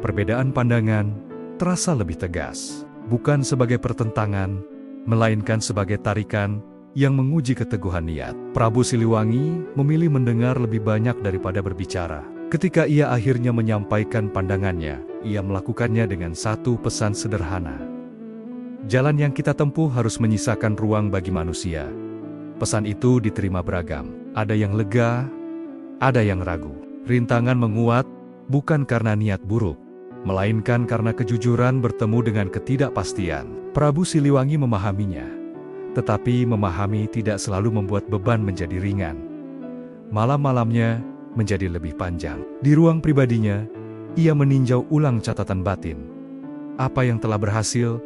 perbedaan pandangan terasa lebih tegas, bukan sebagai pertentangan, melainkan sebagai tarikan yang menguji keteguhan niat. Prabu Siliwangi memilih mendengar lebih banyak daripada berbicara. Ketika ia akhirnya menyampaikan pandangannya, ia melakukannya dengan satu pesan sederhana. Jalan yang kita tempuh harus menyisakan ruang bagi manusia. Pesan itu diterima beragam. Ada yang lega, ada yang ragu. Rintangan menguat bukan karena niat buruk, melainkan karena kejujuran bertemu dengan ketidakpastian. Prabu Siliwangi memahaminya, tetapi memahami tidak selalu membuat beban menjadi ringan. Malam-malamnya menjadi lebih panjang. Di ruang pribadinya, ia meninjau ulang catatan batin. Apa yang telah berhasil,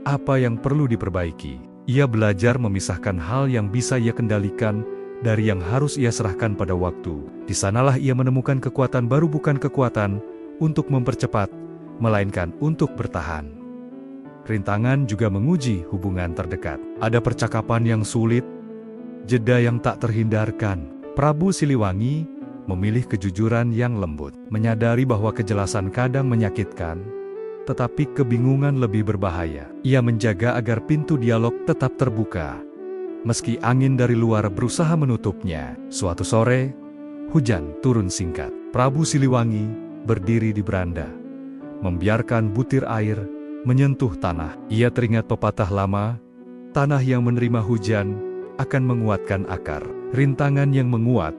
apa yang perlu diperbaiki. Ia belajar memisahkan hal yang bisa ia kendalikan dari yang harus ia serahkan pada waktu. Di sanalah ia menemukan kekuatan baru, bukan kekuatan untuk mempercepat, melainkan untuk bertahan. Rintangan juga menguji hubungan terdekat. Ada percakapan yang sulit, jeda yang tak terhindarkan. Prabu Siliwangi memilih kejujuran yang lembut, menyadari bahwa kejelasan kadang menyakitkan, tetapi kebingungan lebih berbahaya. Ia menjaga agar pintu dialog tetap terbuka, meski angin dari luar berusaha menutupnya. Suatu sore, hujan turun singkat. Prabu Siliwangi berdiri di beranda, membiarkan butir air menyentuh tanah. Ia teringat pepatah lama, tanah yang menerima hujan akan menguatkan akar. Rintangan yang menguat,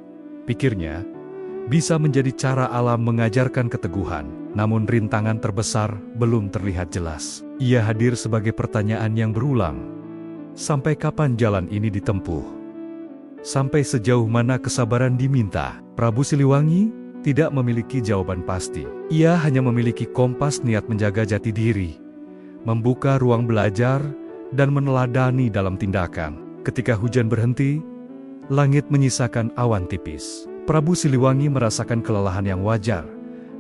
pikirnya, bisa menjadi cara alam mengajarkan keteguhan. Namun rintangan terbesar belum terlihat jelas. Ia hadir sebagai pertanyaan yang berulang. Sampai kapan jalan ini ditempuh? Sampai sejauh mana kesabaran diminta? Prabu Siliwangi tidak memiliki jawaban pasti. Ia hanya memiliki kompas niat menjaga jati diri, membuka ruang belajar, dan meneladani dalam tindakan. Ketika hujan berhenti, langit menyisakan awan tipis. Prabu Siliwangi merasakan kelelahan yang wajar,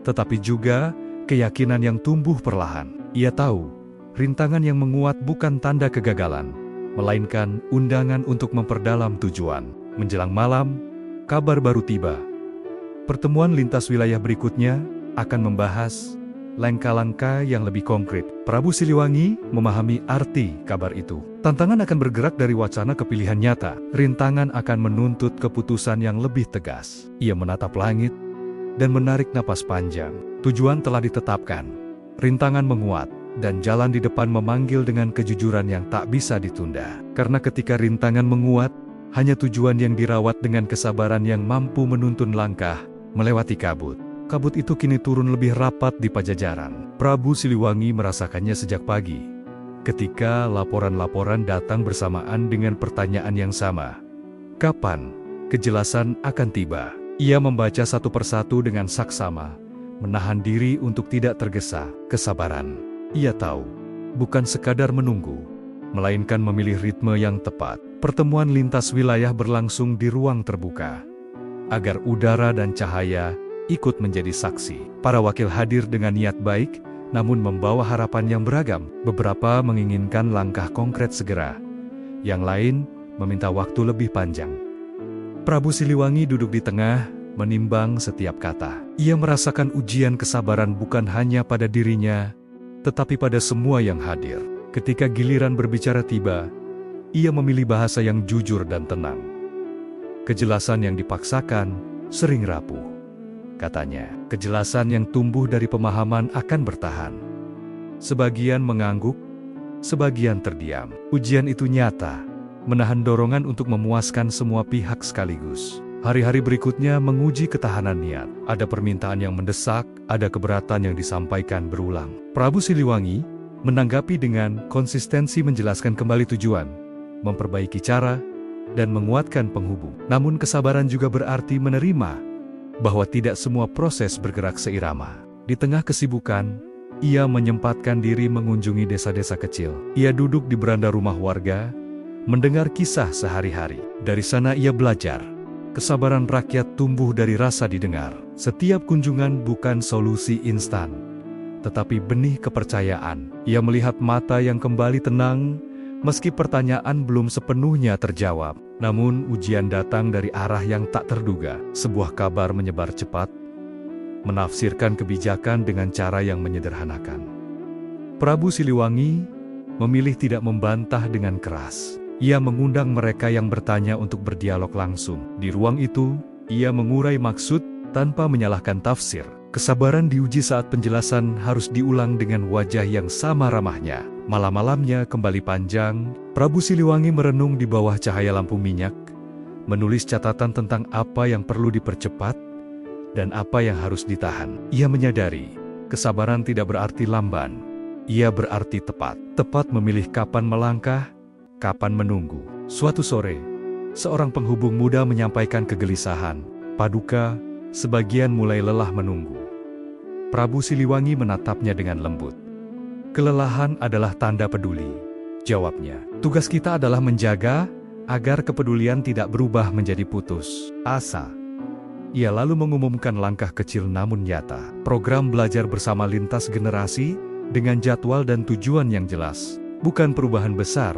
tetapi juga keyakinan yang tumbuh perlahan. Ia tahu, rintangan yang menguat bukan tanda kegagalan, melainkan undangan untuk memperdalam tujuan. Menjelang malam, kabar baru tiba. Pertemuan lintas wilayah berikutnya akan membahas langkah-langkah yang lebih konkret. Prabu Siliwangi memahami arti kabar itu. Tantangan akan bergerak dari wacana ke pilihan nyata. Rintangan akan menuntut keputusan yang lebih tegas. Ia menatap langit dan menarik napas panjang. Tujuan telah ditetapkan. Rintangan menguat, dan jalan di depan memanggil dengan kejujuran yang tak bisa ditunda. Karena ketika rintangan menguat, hanya tujuan yang dirawat dengan kesabaran yang mampu menuntun langkah melewati kabut. Kabut itu kini turun lebih rapat di Pajajaran. Prabu Siliwangi merasakannya sejak pagi, ketika laporan-laporan datang bersamaan dengan pertanyaan yang sama. Kapan kejelasan akan tiba? Ia membaca satu persatu dengan saksama, menahan diri untuk tidak tergesa. Kesabaran, ia tahu, bukan sekadar menunggu, melainkan memilih ritme yang tepat. Pertemuan lintas wilayah berlangsung di ruang terbuka, agar udara dan cahaya ikut menjadi saksi. Para wakil hadir dengan niat baik, namun membawa harapan yang beragam. Beberapa menginginkan langkah konkret segera, yang lain meminta waktu lebih panjang. Prabu Siliwangi duduk di tengah, menimbang setiap kata. Ia merasakan ujian kesabaran bukan hanya pada dirinya, tetapi pada semua yang hadir. Ketika giliran berbicara tiba, ia memilih bahasa yang jujur dan tenang. Kejelasan yang dipaksakan sering rapuh, katanya. Kejelasan yang tumbuh dari pemahaman akan bertahan. Sebagian mengangguk, sebagian terdiam. Ujian itu nyata, menahan dorongan untuk memuaskan semua pihak sekaligus. Hari-hari berikutnya menguji ketahanan niat. Ada permintaan yang mendesak, ada keberatan yang disampaikan berulang. Prabu Siliwangi menanggapi dengan konsistensi menjelaskan kembali tujuan, memperbaiki cara, dan menguatkan penghubung. Namun kesabaran juga berarti menerima bahwa tidak semua proses bergerak seirama. Di tengah kesibukan, ia menyempatkan diri mengunjungi desa-desa kecil. Ia duduk di beranda rumah warga, mendengar kisah sehari-hari. Dari sana ia belajar. Kesabaran rakyat tumbuh dari rasa didengar. Setiap kunjungan bukan solusi instan, tetapi benih kepercayaan. Ia melihat mata yang kembali tenang, meski pertanyaan belum sepenuhnya terjawab. Namun ujian datang dari arah yang tak terduga. Sebuah kabar menyebar cepat, menafsirkan kebijakan dengan cara yang menyederhanakan. Prabu Siliwangi memilih tidak membantah dengan keras. Ia mengundang mereka yang bertanya untuk berdialog langsung. Di ruang itu, ia mengurai maksud tanpa menyalahkan tafsir. Kesabaran diuji saat penjelasan harus diulang dengan wajah yang sama ramahnya. Malam-malamnya kembali panjang, Prabu Siliwangi merenung di bawah cahaya lampu minyak, menulis catatan tentang apa yang perlu dipercepat dan apa yang harus ditahan. Ia menyadari, kesabaran tidak berarti lamban, ia berarti tepat. Tepat memilih kapan melangkah, kapan menunggu. Suatu sore, seorang penghubung muda menyampaikan kegelisahan. Paduka, sebagian mulai lelah menunggu. Prabu Siliwangi menatapnya dengan lembut. Kelelahan adalah tanda peduli, jawabnya. Tugas kita adalah menjaga agar kepedulian tidak berubah menjadi putus asa. Ia lalu mengumumkan langkah kecil namun nyata. Program belajar bersama lintas generasi dengan jadwal dan tujuan yang jelas. Bukan perubahan besar,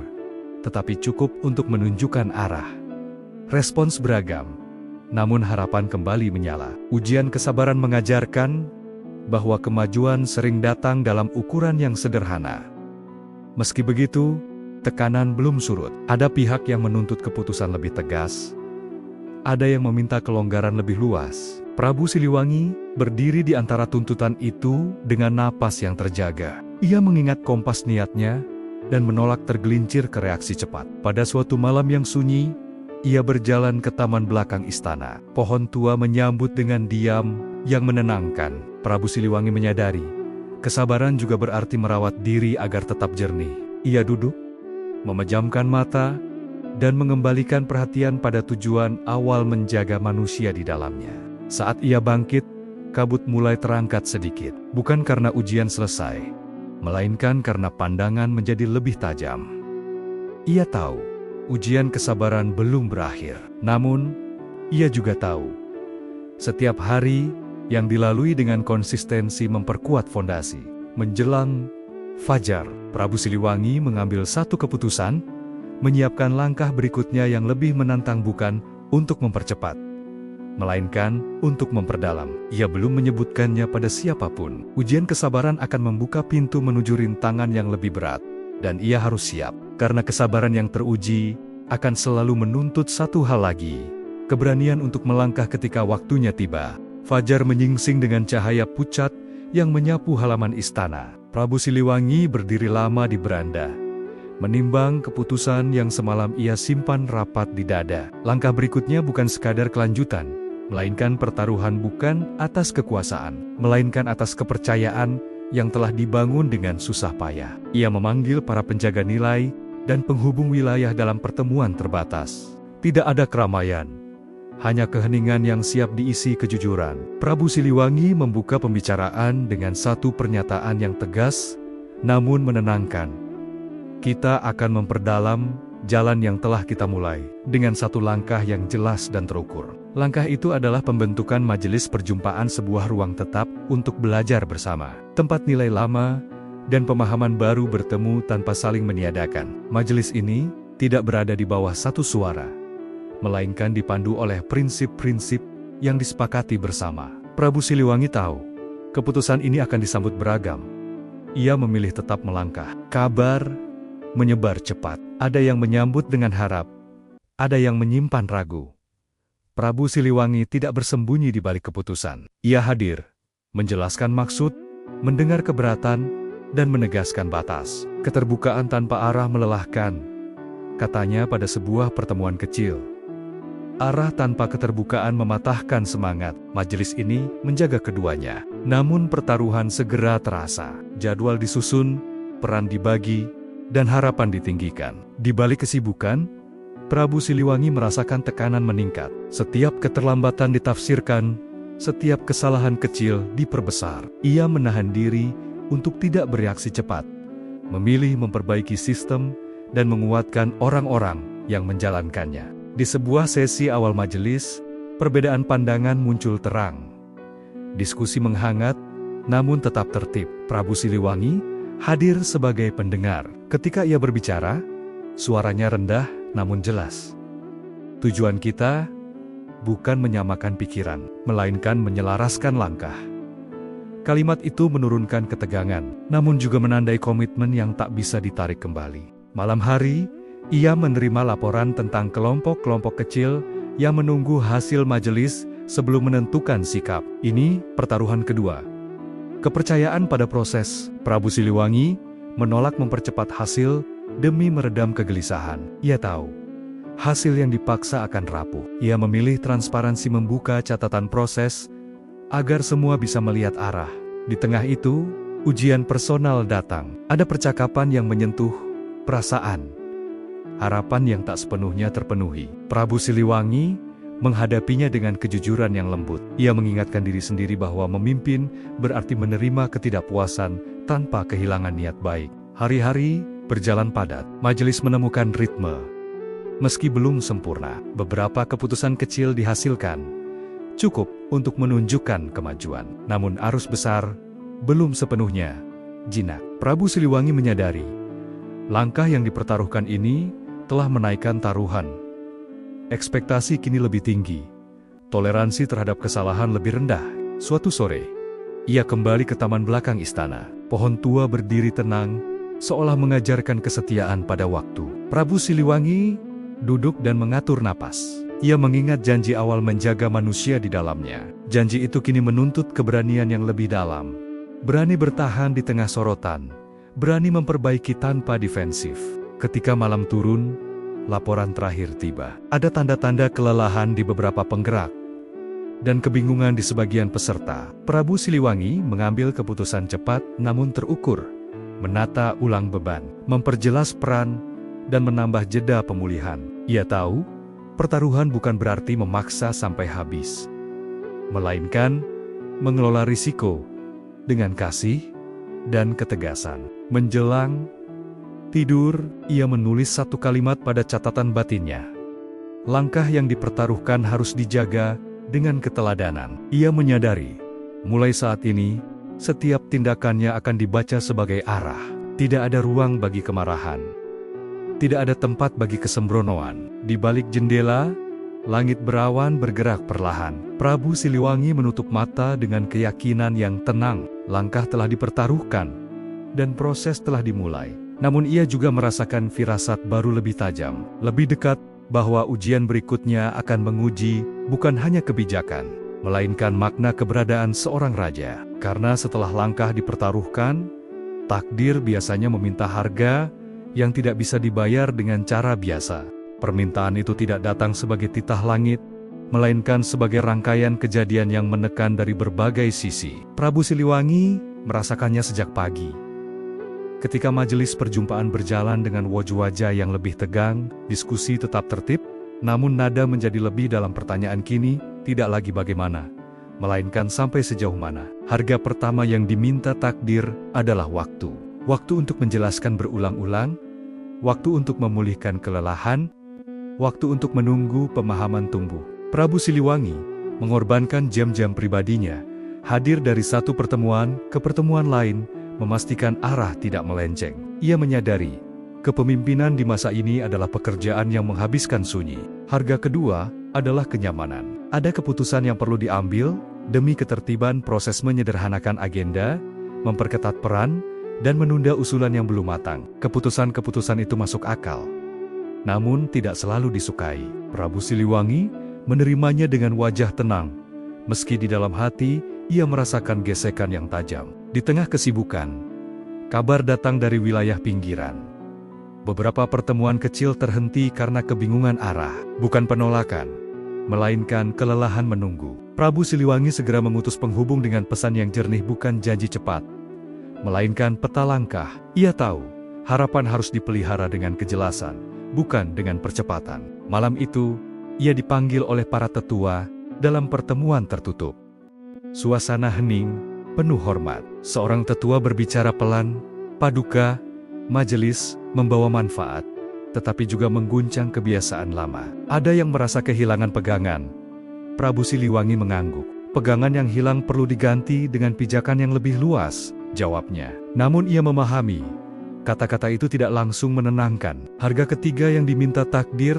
tetapi cukup untuk menunjukkan arah. Respons beragam, namun harapan kembali menyala. Ujian kesabaran mengajarkan bahwa kemajuan sering datang dalam ukuran yang sederhana. Meski begitu, tekanan belum surut. Ada pihak yang menuntut keputusan lebih tegas, ada yang meminta kelonggaran lebih luas. Prabu Siliwangi berdiri di antara tuntutan itu dengan napas yang terjaga. Ia mengingat kompas niatnya dan menolak tergelincir ke reaksi cepat. Pada suatu malam yang sunyi, ia berjalan ke taman belakang istana. Pohon tua menyambut dengan diam yang menenangkan. Prabu Siliwangi menyadari, kesabaran juga berarti merawat diri agar tetap jernih. Ia duduk, memejamkan mata, dan mengembalikan perhatian pada tujuan awal menjaga manusia di dalamnya. Saat ia bangkit, kabut mulai terangkat sedikit. Bukan karena ujian selesai, melainkan karena pandangan menjadi lebih tajam. Ia tahu, ujian kesabaran belum berakhir. Namun, ia juga tahu, setiap hari yang dilalui dengan konsistensi memperkuat fondasi. Menjelang fajar, Prabu Siliwangi mengambil satu keputusan, menyiapkan langkah berikutnya yang lebih menantang, bukan untuk mempercepat, melainkan untuk memperdalam. Ia belum menyebutkannya pada siapapun. Ujian kesabaran akan membuka pintu menuju rintangan yang lebih berat, dan ia harus siap. Karena kesabaran yang teruji akan selalu menuntut satu hal lagi, keberanian untuk melangkah ketika waktunya tiba. Fajar menyingsing dengan cahaya pucat yang menyapu halaman istana. Prabu Siliwangi berdiri lama di beranda, menimbang keputusan yang semalam ia simpan rapat di dada. Langkah berikutnya bukan sekadar kelanjutan, melainkan pertaruhan, bukan atas kekuasaan, melainkan atas kepercayaan yang telah dibangun dengan susah payah. Ia memanggil para penjaga nilai dan penghubung wilayah dalam pertemuan terbatas. Tidak ada keramaian, hanya keheningan yang siap diisi kejujuran. Prabu Siliwangi membuka pembicaraan dengan satu pernyataan yang tegas, namun menenangkan. Kita akan memperdalam jalan yang telah kita mulai, dengan satu langkah yang jelas dan terukur. Langkah itu adalah pembentukan majelis perjumpaan, sebuah ruang tetap untuk belajar bersama. Tempat nilai lama dan pemahaman baru bertemu tanpa saling meniadakan. Majelis ini tidak berada di bawah satu suara, melainkan dipandu oleh prinsip-prinsip yang disepakati bersama. Prabu Siliwangi tahu, keputusan ini akan disambut beragam. Ia memilih tetap melangkah. Kabar menyebar cepat. Ada yang menyambut dengan harap, ada yang menyimpan ragu. Prabu Siliwangi tidak bersembunyi di balik keputusan. Ia hadir, menjelaskan maksud, mendengar keberatan, dan menegaskan batas. Keterbukaan tanpa arah melelahkan, katanya pada sebuah pertemuan kecil. Arah tanpa keterbukaan mematahkan semangat. Majelis ini menjaga keduanya. Namun pertaruhan segera terasa. Jadwal disusun, peran dibagi, dan harapan ditinggikan. Di balik kesibukan, Prabu Siliwangi merasakan tekanan meningkat. Setiap keterlambatan ditafsirkan, setiap kesalahan kecil diperbesar. Ia menahan diri untuk tidak bereaksi cepat, memilih memperbaiki sistem dan menguatkan orang-orang yang menjalankannya. Di sebuah sesi awal majelis, perbedaan pandangan muncul terang. Diskusi menghangat, namun tetap tertib. Prabu Siliwangi hadir sebagai pendengar. Ketika ia berbicara, suaranya rendah namun jelas. Tujuan kita bukan menyamakan pikiran, melainkan menyelaraskan langkah. Kalimat itu menurunkan ketegangan, namun juga menandai komitmen yang tak bisa ditarik kembali. Malam hari, ia menerima laporan tentang kelompok-kelompok kecil yang menunggu hasil majelis sebelum menentukan sikap. Ini pertaruhan kedua. Kepercayaan pada proses. Prabu Siliwangi menolak mempercepat hasil demi meredam kegelisahan. Ia tahu hasil yang dipaksa akan rapuh. Ia memilih transparansi, membuka catatan proses agar semua bisa melihat arah. Di tengah itu, ujian personal datang. Ada percakapan yang menyentuh perasaan. Harapan yang tak sepenuhnya terpenuhi. Prabu Siliwangi menghadapinya dengan kejujuran yang lembut. Ia mengingatkan diri sendiri bahwa memimpin berarti menerima ketidakpuasan tanpa kehilangan niat baik. Hari-hari berjalan padat. Majelis menemukan ritme. Meski belum sempurna, beberapa keputusan kecil dihasilkan. Cukup untuk menunjukkan kemajuan. Namun arus besar belum sepenuhnya jinak. Prabu Siliwangi menyadari langkah yang dipertaruhkan ini telah menaikkan taruhan. Ekspektasi kini lebih tinggi. Toleransi terhadap kesalahan lebih rendah. Suatu sore, ia kembali ke taman belakang istana. Pohon tua berdiri tenang, seolah mengajarkan kesetiaan pada waktu. Prabu Siliwangi duduk dan mengatur napas. Ia mengingat janji awal menjaga manusia di dalamnya. Janji itu kini menuntut keberanian yang lebih dalam. Berani bertahan di tengah sorotan. Berani memperbaiki tanpa defensif. Ketika malam turun, laporan terakhir tiba. Ada tanda-tanda kelelahan di beberapa penggerak dan kebingungan di sebagian peserta. Prabu Siliwangi mengambil keputusan cepat namun terukur. Menata ulang beban, memperjelas peran, dan menambah jeda pemulihan. Ia tahu, pertaruhan bukan berarti memaksa sampai habis, melainkan mengelola risiko dengan kasih dan ketegasan. Menjelang tidur, ia menulis satu kalimat pada catatan batinnya. Langkah yang dipertaruhkan harus dijaga dengan keteladanan. Ia menyadari, mulai saat ini, setiap tindakannya akan dibaca sebagai arah. Tidak ada ruang bagi kemarahan. Tidak ada tempat bagi kesembronoan. Di balik jendela, langit berawan bergerak perlahan. Prabu Siliwangi menutup mata dengan keyakinan yang tenang. Langkah telah dipertaruhkan dan proses telah dimulai. Namun ia juga merasakan firasat baru lebih tajam, lebih dekat, bahwa ujian berikutnya akan menguji bukan hanya kebijakan, melainkan makna keberadaan seorang raja. Karena setelah langkah dipertaruhkan, takdir biasanya meminta harga yang tidak bisa dibayar dengan cara biasa. Permintaan itu tidak datang sebagai titah langit, melainkan sebagai rangkaian kejadian yang menekan dari berbagai sisi. Prabu Siliwangi merasakannya sejak pagi. Ketika majelis perjumpaan berjalan dengan wajah-wajah yang lebih tegang, diskusi tetap tertib, namun nada menjadi lebih dalam. Pertanyaan kini tidak lagi bagaimana, melainkan sampai sejauh mana. Harga pertama yang diminta takdir adalah waktu. Waktu untuk menjelaskan berulang-ulang, waktu untuk memulihkan kelelahan, waktu untuk menunggu pemahaman tumbuh. Prabu Siliwangi mengorbankan jam-jam pribadinya, hadir dari satu pertemuan ke pertemuan lain, memastikan arah tidak melenceng. Ia menyadari, kepemimpinan di masa ini adalah pekerjaan yang menghabiskan sunyi. Harga kedua adalah kenyamanan. Ada keputusan yang perlu diambil demi ketertiban. Proses menyederhanakan agenda, memperketat peran, dan menunda usulan yang belum matang. Keputusan-keputusan itu masuk akal, namun tidak selalu disukai. Prabu Siliwangi menerimanya dengan wajah tenang, meski di dalam hati ia merasakan gesekan yang tajam. Di tengah kesibukan, kabar datang dari wilayah pinggiran. Beberapa pertemuan kecil terhenti karena kebingungan arah, bukan penolakan, melainkan kelelahan menunggu. Prabu Siliwangi segera mengutus penghubung dengan pesan yang jernih, bukan janji cepat, melainkan peta langkah. Ia tahu, harapan harus dipelihara dengan kejelasan, bukan dengan percepatan. Malam itu, ia dipanggil oleh para tetua dalam pertemuan tertutup. Suasana hening, penuh hormat. Seorang tetua berbicara pelan, paduka, majelis, membawa manfaat, tetapi juga mengguncang kebiasaan lama. Ada yang merasa kehilangan pegangan. Prabu Siliwangi mengangguk. Pegangan yang hilang perlu diganti dengan pijakan yang lebih luas, jawabnya. Namun ia memahami, kata-kata itu tidak langsung menenangkan. Harga ketiga yang diminta takdir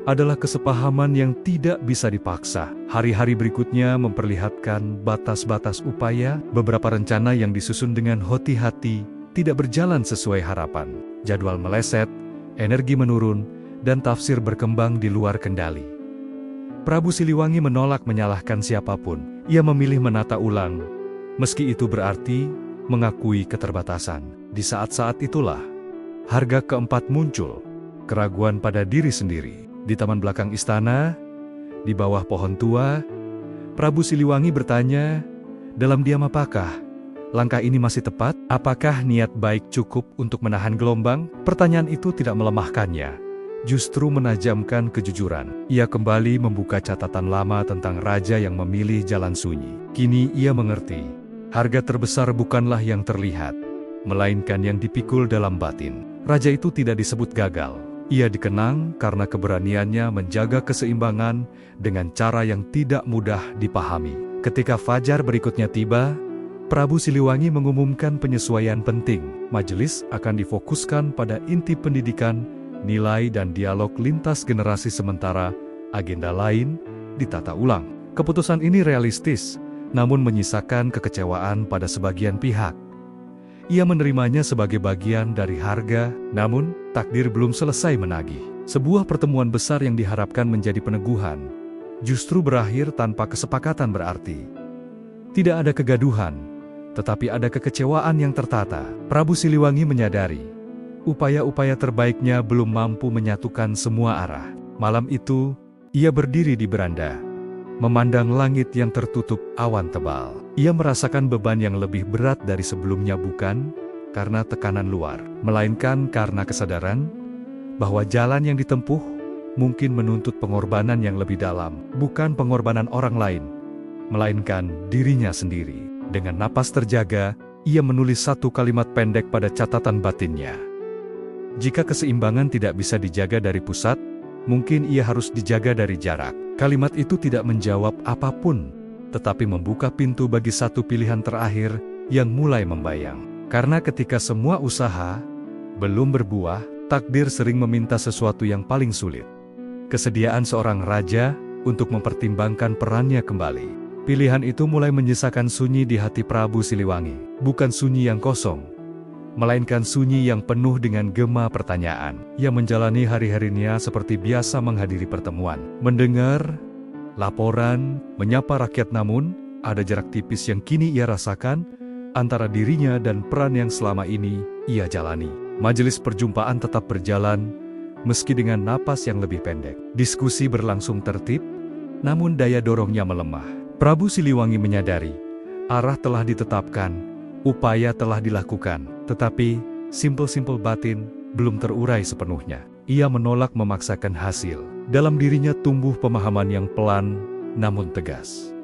adalah kesepahaman yang tidak bisa dipaksa. Hari-hari berikutnya memperlihatkan batas-batas upaya. Beberapa rencana yang disusun dengan hati-hati tidak berjalan sesuai harapan. Jadwal meleset, energi menurun, dan tafsir berkembang di luar kendali. Prabu Siliwangi menolak menyalahkan siapapun. Ia memilih menata ulang, meski itu berarti mengakui keterbatasan. Di saat-saat itulah, harga keempat muncul, keraguan pada diri sendiri. Di taman belakang istana, di bawah pohon tua, Prabu Siliwangi bertanya, dalam diam, apakah langkah ini masih tepat? Apakah niat baik cukup untuk menahan gelombang? Pertanyaan itu tidak melemahkannya, justru menajamkan kejujuran. Ia kembali membuka catatan lama tentang raja yang memilih jalan sunyi. Kini ia mengerti, harga terbesar bukanlah yang terlihat, melainkan yang dipikul dalam batin. Raja itu tidak disebut gagal. Ia dikenang karena keberaniannya menjaga keseimbangan dengan cara yang tidak mudah dipahami. Ketika fajar berikutnya tiba, Prabu Siliwangi mengumumkan penyesuaian penting. Majelis akan difokuskan pada inti pendidikan, nilai dan dialog lintas generasi, sementara agenda lain ditata ulang. Keputusan ini realistis, namun menyisakan kekecewaan pada sebagian pihak. Ia menerimanya sebagai bagian dari harga, namun takdir belum selesai menagih. Sebuah pertemuan besar yang diharapkan menjadi peneguhan, justru berakhir tanpa kesepakatan berarti. Tidak ada kegaduhan, tetapi ada kekecewaan yang tertata. Prabu Siliwangi menyadari, upaya-upaya terbaiknya belum mampu menyatukan semua arah. Malam itu, ia berdiri di beranda, memandang langit yang tertutup awan tebal. Ia merasakan beban yang lebih berat dari sebelumnya, bukan karena tekanan luar, melainkan karena kesadaran bahwa jalan yang ditempuh mungkin menuntut pengorbanan yang lebih dalam. Bukan pengorbanan orang lain, melainkan dirinya sendiri. Dengan napas terjaga, ia menulis satu kalimat pendek pada catatan batinnya. Jika keseimbangan tidak bisa dijaga dari pusat, mungkin ia harus dijaga dari jarak. Kalimat itu tidak menjawab apapun, tetapi membuka pintu bagi satu pilihan terakhir yang mulai membayang. Karena ketika semua usaha belum berbuah, takdir sering meminta sesuatu yang paling sulit. Kesediaan seorang raja untuk mempertimbangkan perannya kembali. Pilihan itu mulai menyisakan sunyi di hati Prabu Siliwangi. Bukan sunyi yang kosong, melainkan sunyi yang penuh dengan gema pertanyaan. Ia menjalani hari-harinya seperti biasa, menghadiri pertemuan, mendengar laporan, menyapa rakyat, namun ada jarak tipis yang kini ia rasakan antara dirinya dan peran yang selama ini ia jalani. Majelis perjumpaan tetap berjalan, meski dengan napas yang lebih pendek. Diskusi berlangsung tertib, namun daya dorongnya melemah. Prabu Siliwangi menyadari, arah telah ditetapkan, upaya telah dilakukan, tetapi simpel-simpel batin belum terurai sepenuhnya. Ia menolak memaksakan hasil. Dalam dirinya tumbuh pemahaman yang pelan, namun tegas.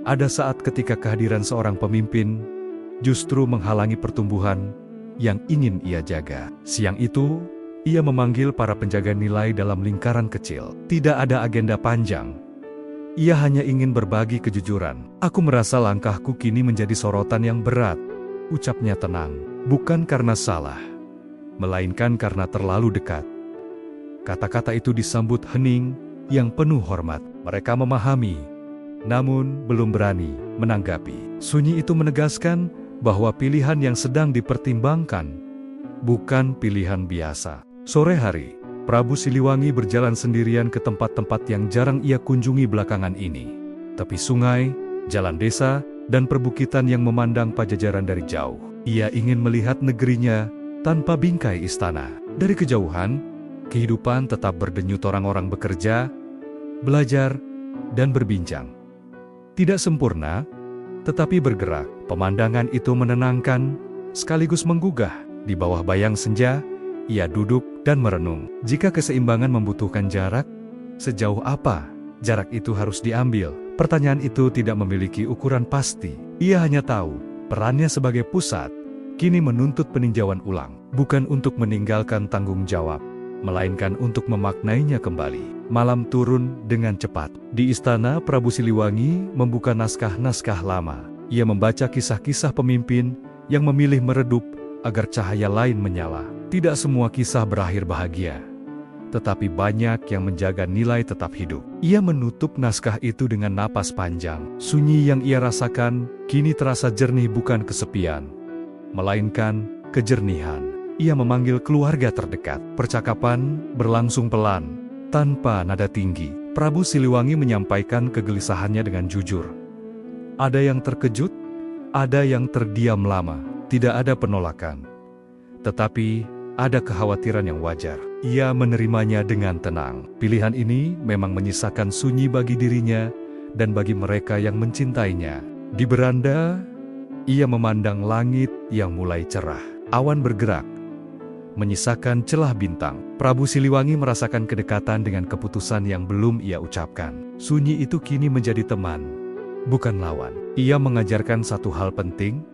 Ada saat ketika kehadiran seorang pemimpin justru menghalangi pertumbuhan yang ingin ia jaga. Siang itu, ia memanggil para penjaga nilai dalam lingkaran kecil. Tidak ada agenda panjang. Ia hanya ingin berbagi kejujuran. Aku merasa langkahku kini menjadi sorotan yang berat, ucapnya tenang. Bukan karena salah, melainkan karena terlalu dekat. Kata-kata itu disambut hening yang penuh hormat. Mereka memahami, namun belum berani menanggapi. Sunyi itu menegaskan bahwa pilihan yang sedang dipertimbangkan bukan pilihan biasa. Sore hari, Prabu Siliwangi berjalan sendirian ke tempat-tempat yang jarang ia kunjungi belakangan ini. Tepi sungai, jalan desa, dan perbukitan yang memandang Pajajaran dari jauh. Ia ingin melihat negerinya tanpa bingkai istana. Dari kejauhan, kehidupan tetap berdenyut, orang-orang bekerja, belajar, dan berbincang. Tidak sempurna, tetapi bergerak. Pemandangan itu menenangkan, sekaligus menggugah. Di bawah bayang senja, ia duduk dan merenung. Jika keseimbangan membutuhkan jarak, sejauh apa jarak itu harus diambil? Pertanyaan itu tidak memiliki ukuran pasti. Ia hanya tahu, perannya sebagai pusat, kini menuntut peninjauan ulang. Bukan untuk meninggalkan tanggung jawab, melainkan untuk memaknainya kembali. Malam turun dengan cepat. Di istana, Prabu Siliwangi membuka naskah-naskah lama. Ia membaca kisah-kisah pemimpin yang memilih meredup agar cahaya lain menyala. Tidak semua kisah berakhir bahagia, tetapi banyak yang menjaga nilai tetap hidup. Ia menutup naskah itu dengan napas panjang. Sunyi yang ia rasakan kini terasa jernih, bukan kesepian, melainkan kejernihan. Ia memanggil keluarga terdekat. Percakapan berlangsung pelan, tanpa nada tinggi. Prabu Siliwangi menyampaikan kegelisahannya dengan jujur. Ada yang terkejut, ada yang terdiam lama. Tidak ada penolakan, tetapi ada kekhawatiran yang wajar. Ia menerimanya dengan tenang. Pilihan ini memang menyisakan sunyi bagi dirinya dan bagi mereka yang mencintainya. Di beranda, ia memandang langit yang mulai cerah. Awan bergerak, menyisakan celah bintang. Prabu Siliwangi merasakan kedekatan dengan keputusan yang belum ia ucapkan. Sunyi itu kini menjadi teman, bukan lawan. Ia mengajarkan satu hal penting: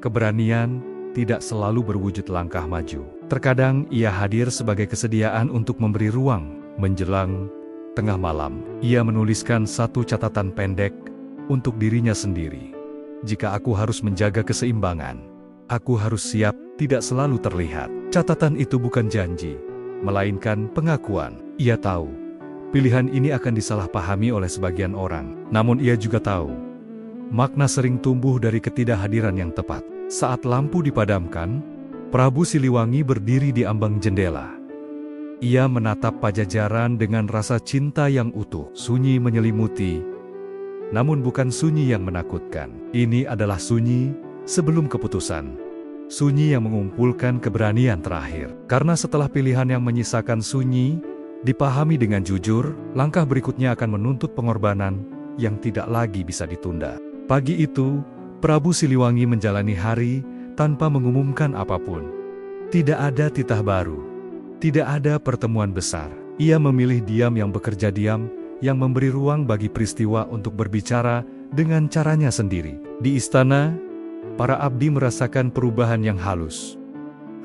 keberanian tidak selalu berwujud langkah maju. Terkadang ia hadir sebagai kesediaan untuk memberi ruang. Menjelang tengah malam, ia menuliskan satu catatan pendek untuk dirinya sendiri. Jika aku harus menjaga keseimbangan, aku harus siap tidak selalu terlihat. Catatan itu bukan janji, melainkan pengakuan. Ia tahu, pilihan ini akan disalahpahami oleh sebagian orang. Namun ia juga tahu, makna sering tumbuh dari ketidakhadiran yang tepat. Saat lampu dipadamkan, Prabu Siliwangi berdiri di ambang jendela. Ia menatap Pajajaran dengan rasa cinta yang utuh. Sunyi menyelimuti, namun bukan sunyi yang menakutkan. Ini adalah sunyi sebelum keputusan. Sunyi yang mengumpulkan keberanian terakhir. Karena setelah pilihan yang menyisakan sunyi dipahami dengan jujur, langkah berikutnya akan menuntut pengorbanan yang tidak lagi bisa ditunda. Pagi itu, Prabu Siliwangi menjalani hari tanpa mengumumkan apapun. Tidak ada titah baru, tidak ada pertemuan besar. Ia memilih diam yang bekerja diam, yang memberi ruang bagi peristiwa untuk berbicara dengan caranya sendiri. Di istana, para abdi merasakan perubahan yang halus.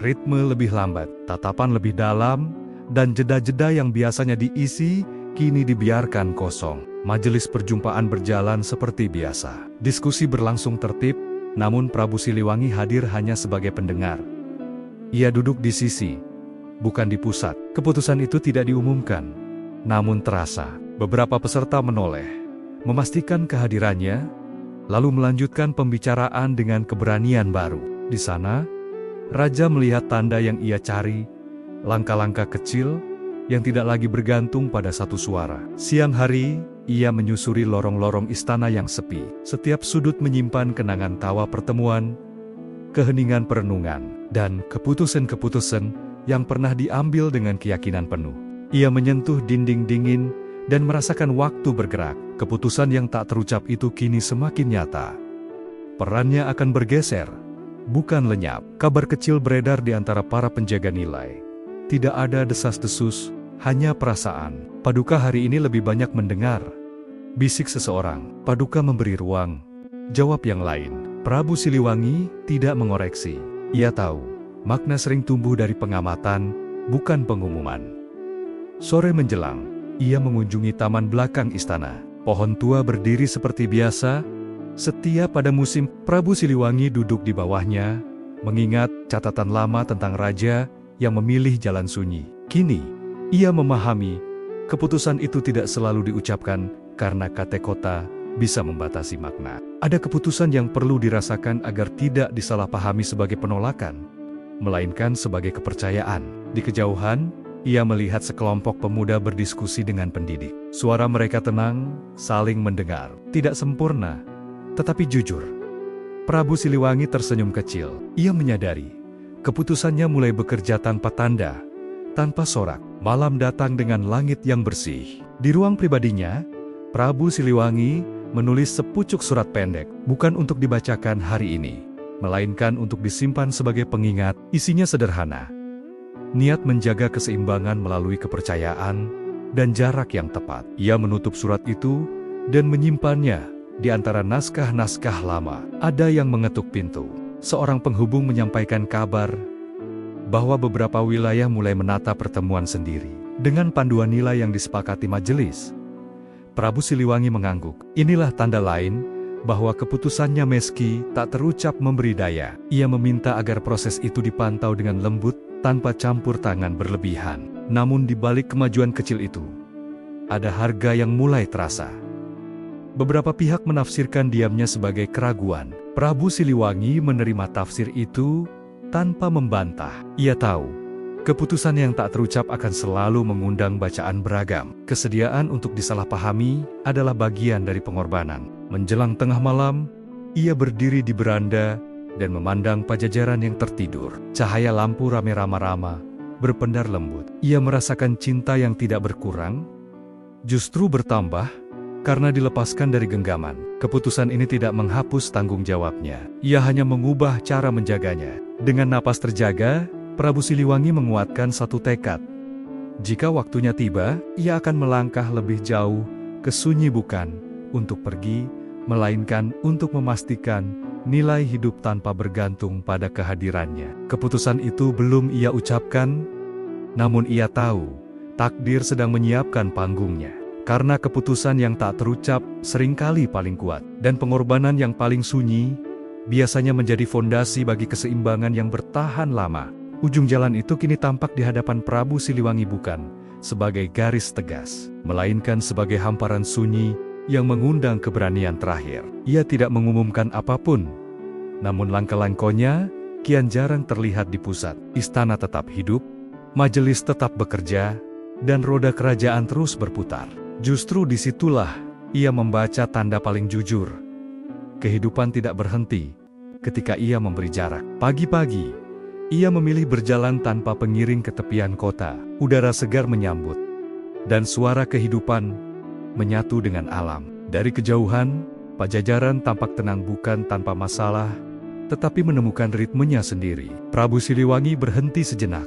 Ritme lebih lambat, tatapan lebih dalam, dan jeda-jeda yang biasanya diisi, kini dibiarkan kosong. Majelis perjumpaan berjalan seperti biasa. Diskusi berlangsung tertib, namun Prabu Siliwangi hadir hanya sebagai pendengar. Ia duduk di sisi, bukan di pusat. Keputusan itu tidak diumumkan, namun terasa. Beberapa peserta menoleh, memastikan kehadirannya, lalu melanjutkan pembicaraan dengan keberanian baru. Di sana, Raja melihat tanda yang ia cari, langkah-langkah kecil yang tidak lagi bergantung pada satu suara. Siang hari, ia menyusuri lorong-lorong istana yang sepi. Setiap sudut menyimpan kenangan tawa pertemuan, keheningan perenungan, dan keputusan-keputusan yang pernah diambil dengan keyakinan penuh. Ia menyentuh dinding dingin dan merasakan waktu bergerak. Keputusan yang tak terucap itu kini semakin nyata. Perannya akan bergeser, bukan lenyap. Kabar kecil beredar di antara para penjaga nilai. Tidak ada desas-desus, hanya perasaan. Paduka hari ini lebih banyak mendengar. Bisik seseorang. Paduka memberi ruang. Jawab yang lain. Prabu Siliwangi tidak mengoreksi. Ia tahu, makna sering tumbuh dari pengamatan, bukan pengumuman. Sore menjelang, ia mengunjungi taman belakang istana. Pohon tua berdiri seperti biasa. Setiap pada musim, Prabu Siliwangi duduk di bawahnya, mengingat catatan lama tentang raja yang memilih jalan sunyi. Kini, ia memahami, keputusan itu tidak selalu diucapkan karena kata kota bisa membatasi makna. Ada keputusan yang perlu dirasakan agar tidak disalahpahami sebagai penolakan, melainkan sebagai kepercayaan. Di kejauhan, ia melihat sekelompok pemuda berdiskusi dengan pendidik. Suara mereka tenang, saling mendengar. Tidak sempurna, tetapi jujur. Prabu Siliwangi tersenyum kecil. Ia menyadari, keputusannya mulai bekerja tanpa tanda, tanpa sorak. Malam datang dengan langit yang bersih. Di ruang pribadinya, Prabu Siliwangi menulis sepucuk surat pendek, bukan untuk dibacakan hari ini, melainkan untuk disimpan sebagai pengingat. Isinya sederhana. Niat menjaga keseimbangan melalui kepercayaan dan jarak yang tepat. Ia menutup surat itu dan menyimpannya di antara naskah-naskah lama. Ada yang mengetuk pintu. Seorang penghubung menyampaikan kabar bahwa beberapa wilayah mulai menata pertemuan sendiri. Dengan panduan nilai yang disepakati majelis, Prabu Siliwangi mengangguk. Inilah tanda lain bahwa keputusannya meski tak terucap memberi daya. Ia meminta agar proses itu dipantau dengan lembut tanpa campur tangan berlebihan. Namun di balik kemajuan kecil itu, ada harga yang mulai terasa. Beberapa pihak menafsirkan diamnya sebagai keraguan. Prabu Siliwangi menerima tafsir itu tanpa membantah. Ia tahu, keputusan yang tak terucap akan selalu mengundang bacaan beragam. Kesediaan untuk disalahpahami adalah bagian dari pengorbanan. Menjelang tengah malam, ia berdiri di beranda dan memandang Pajajaran yang tertidur. Cahaya lampu rame-rama berpendar lembut. Ia merasakan cinta yang tidak berkurang, justru bertambah, karena dilepaskan dari genggaman. Keputusan ini tidak menghapus tanggung jawabnya. Ia hanya mengubah cara menjaganya. Dengan napas terjaga, Prabu Siliwangi menguatkan satu tekad. Jika waktunya tiba, ia akan melangkah lebih jauh ke sunyi, bukan untuk pergi, melainkan untuk memastikan nilai hidup tanpa bergantung pada kehadirannya. Keputusan itu belum ia ucapkan, namun ia tahu takdir sedang menyiapkan panggungnya. Karena keputusan yang tak terucap seringkali paling kuat, dan pengorbanan yang paling sunyi biasanya menjadi fondasi bagi keseimbangan yang bertahan lama. Ujung jalan itu kini tampak di hadapan Prabu Siliwangi bukan sebagai garis tegas, melainkan sebagai hamparan sunyi yang mengundang keberanian terakhir. Ia tidak mengumumkan apapun, namun langkah-langkahnya kian jarang terlihat di pusat. Istana tetap hidup, majelis tetap bekerja, dan roda kerajaan terus berputar. Justru disitulah ia membaca tanda paling jujur. Kehidupan tidak berhenti ketika ia memberi jarak. Pagi-pagi, ia memilih berjalan tanpa pengiring ke tepian kota. Udara segar menyambut, dan suara kehidupan menyatu dengan alam. Dari kejauhan, Pajajaran tampak tenang bukan tanpa masalah, tetapi menemukan ritmenya sendiri. Prabu Siliwangi berhenti sejenak,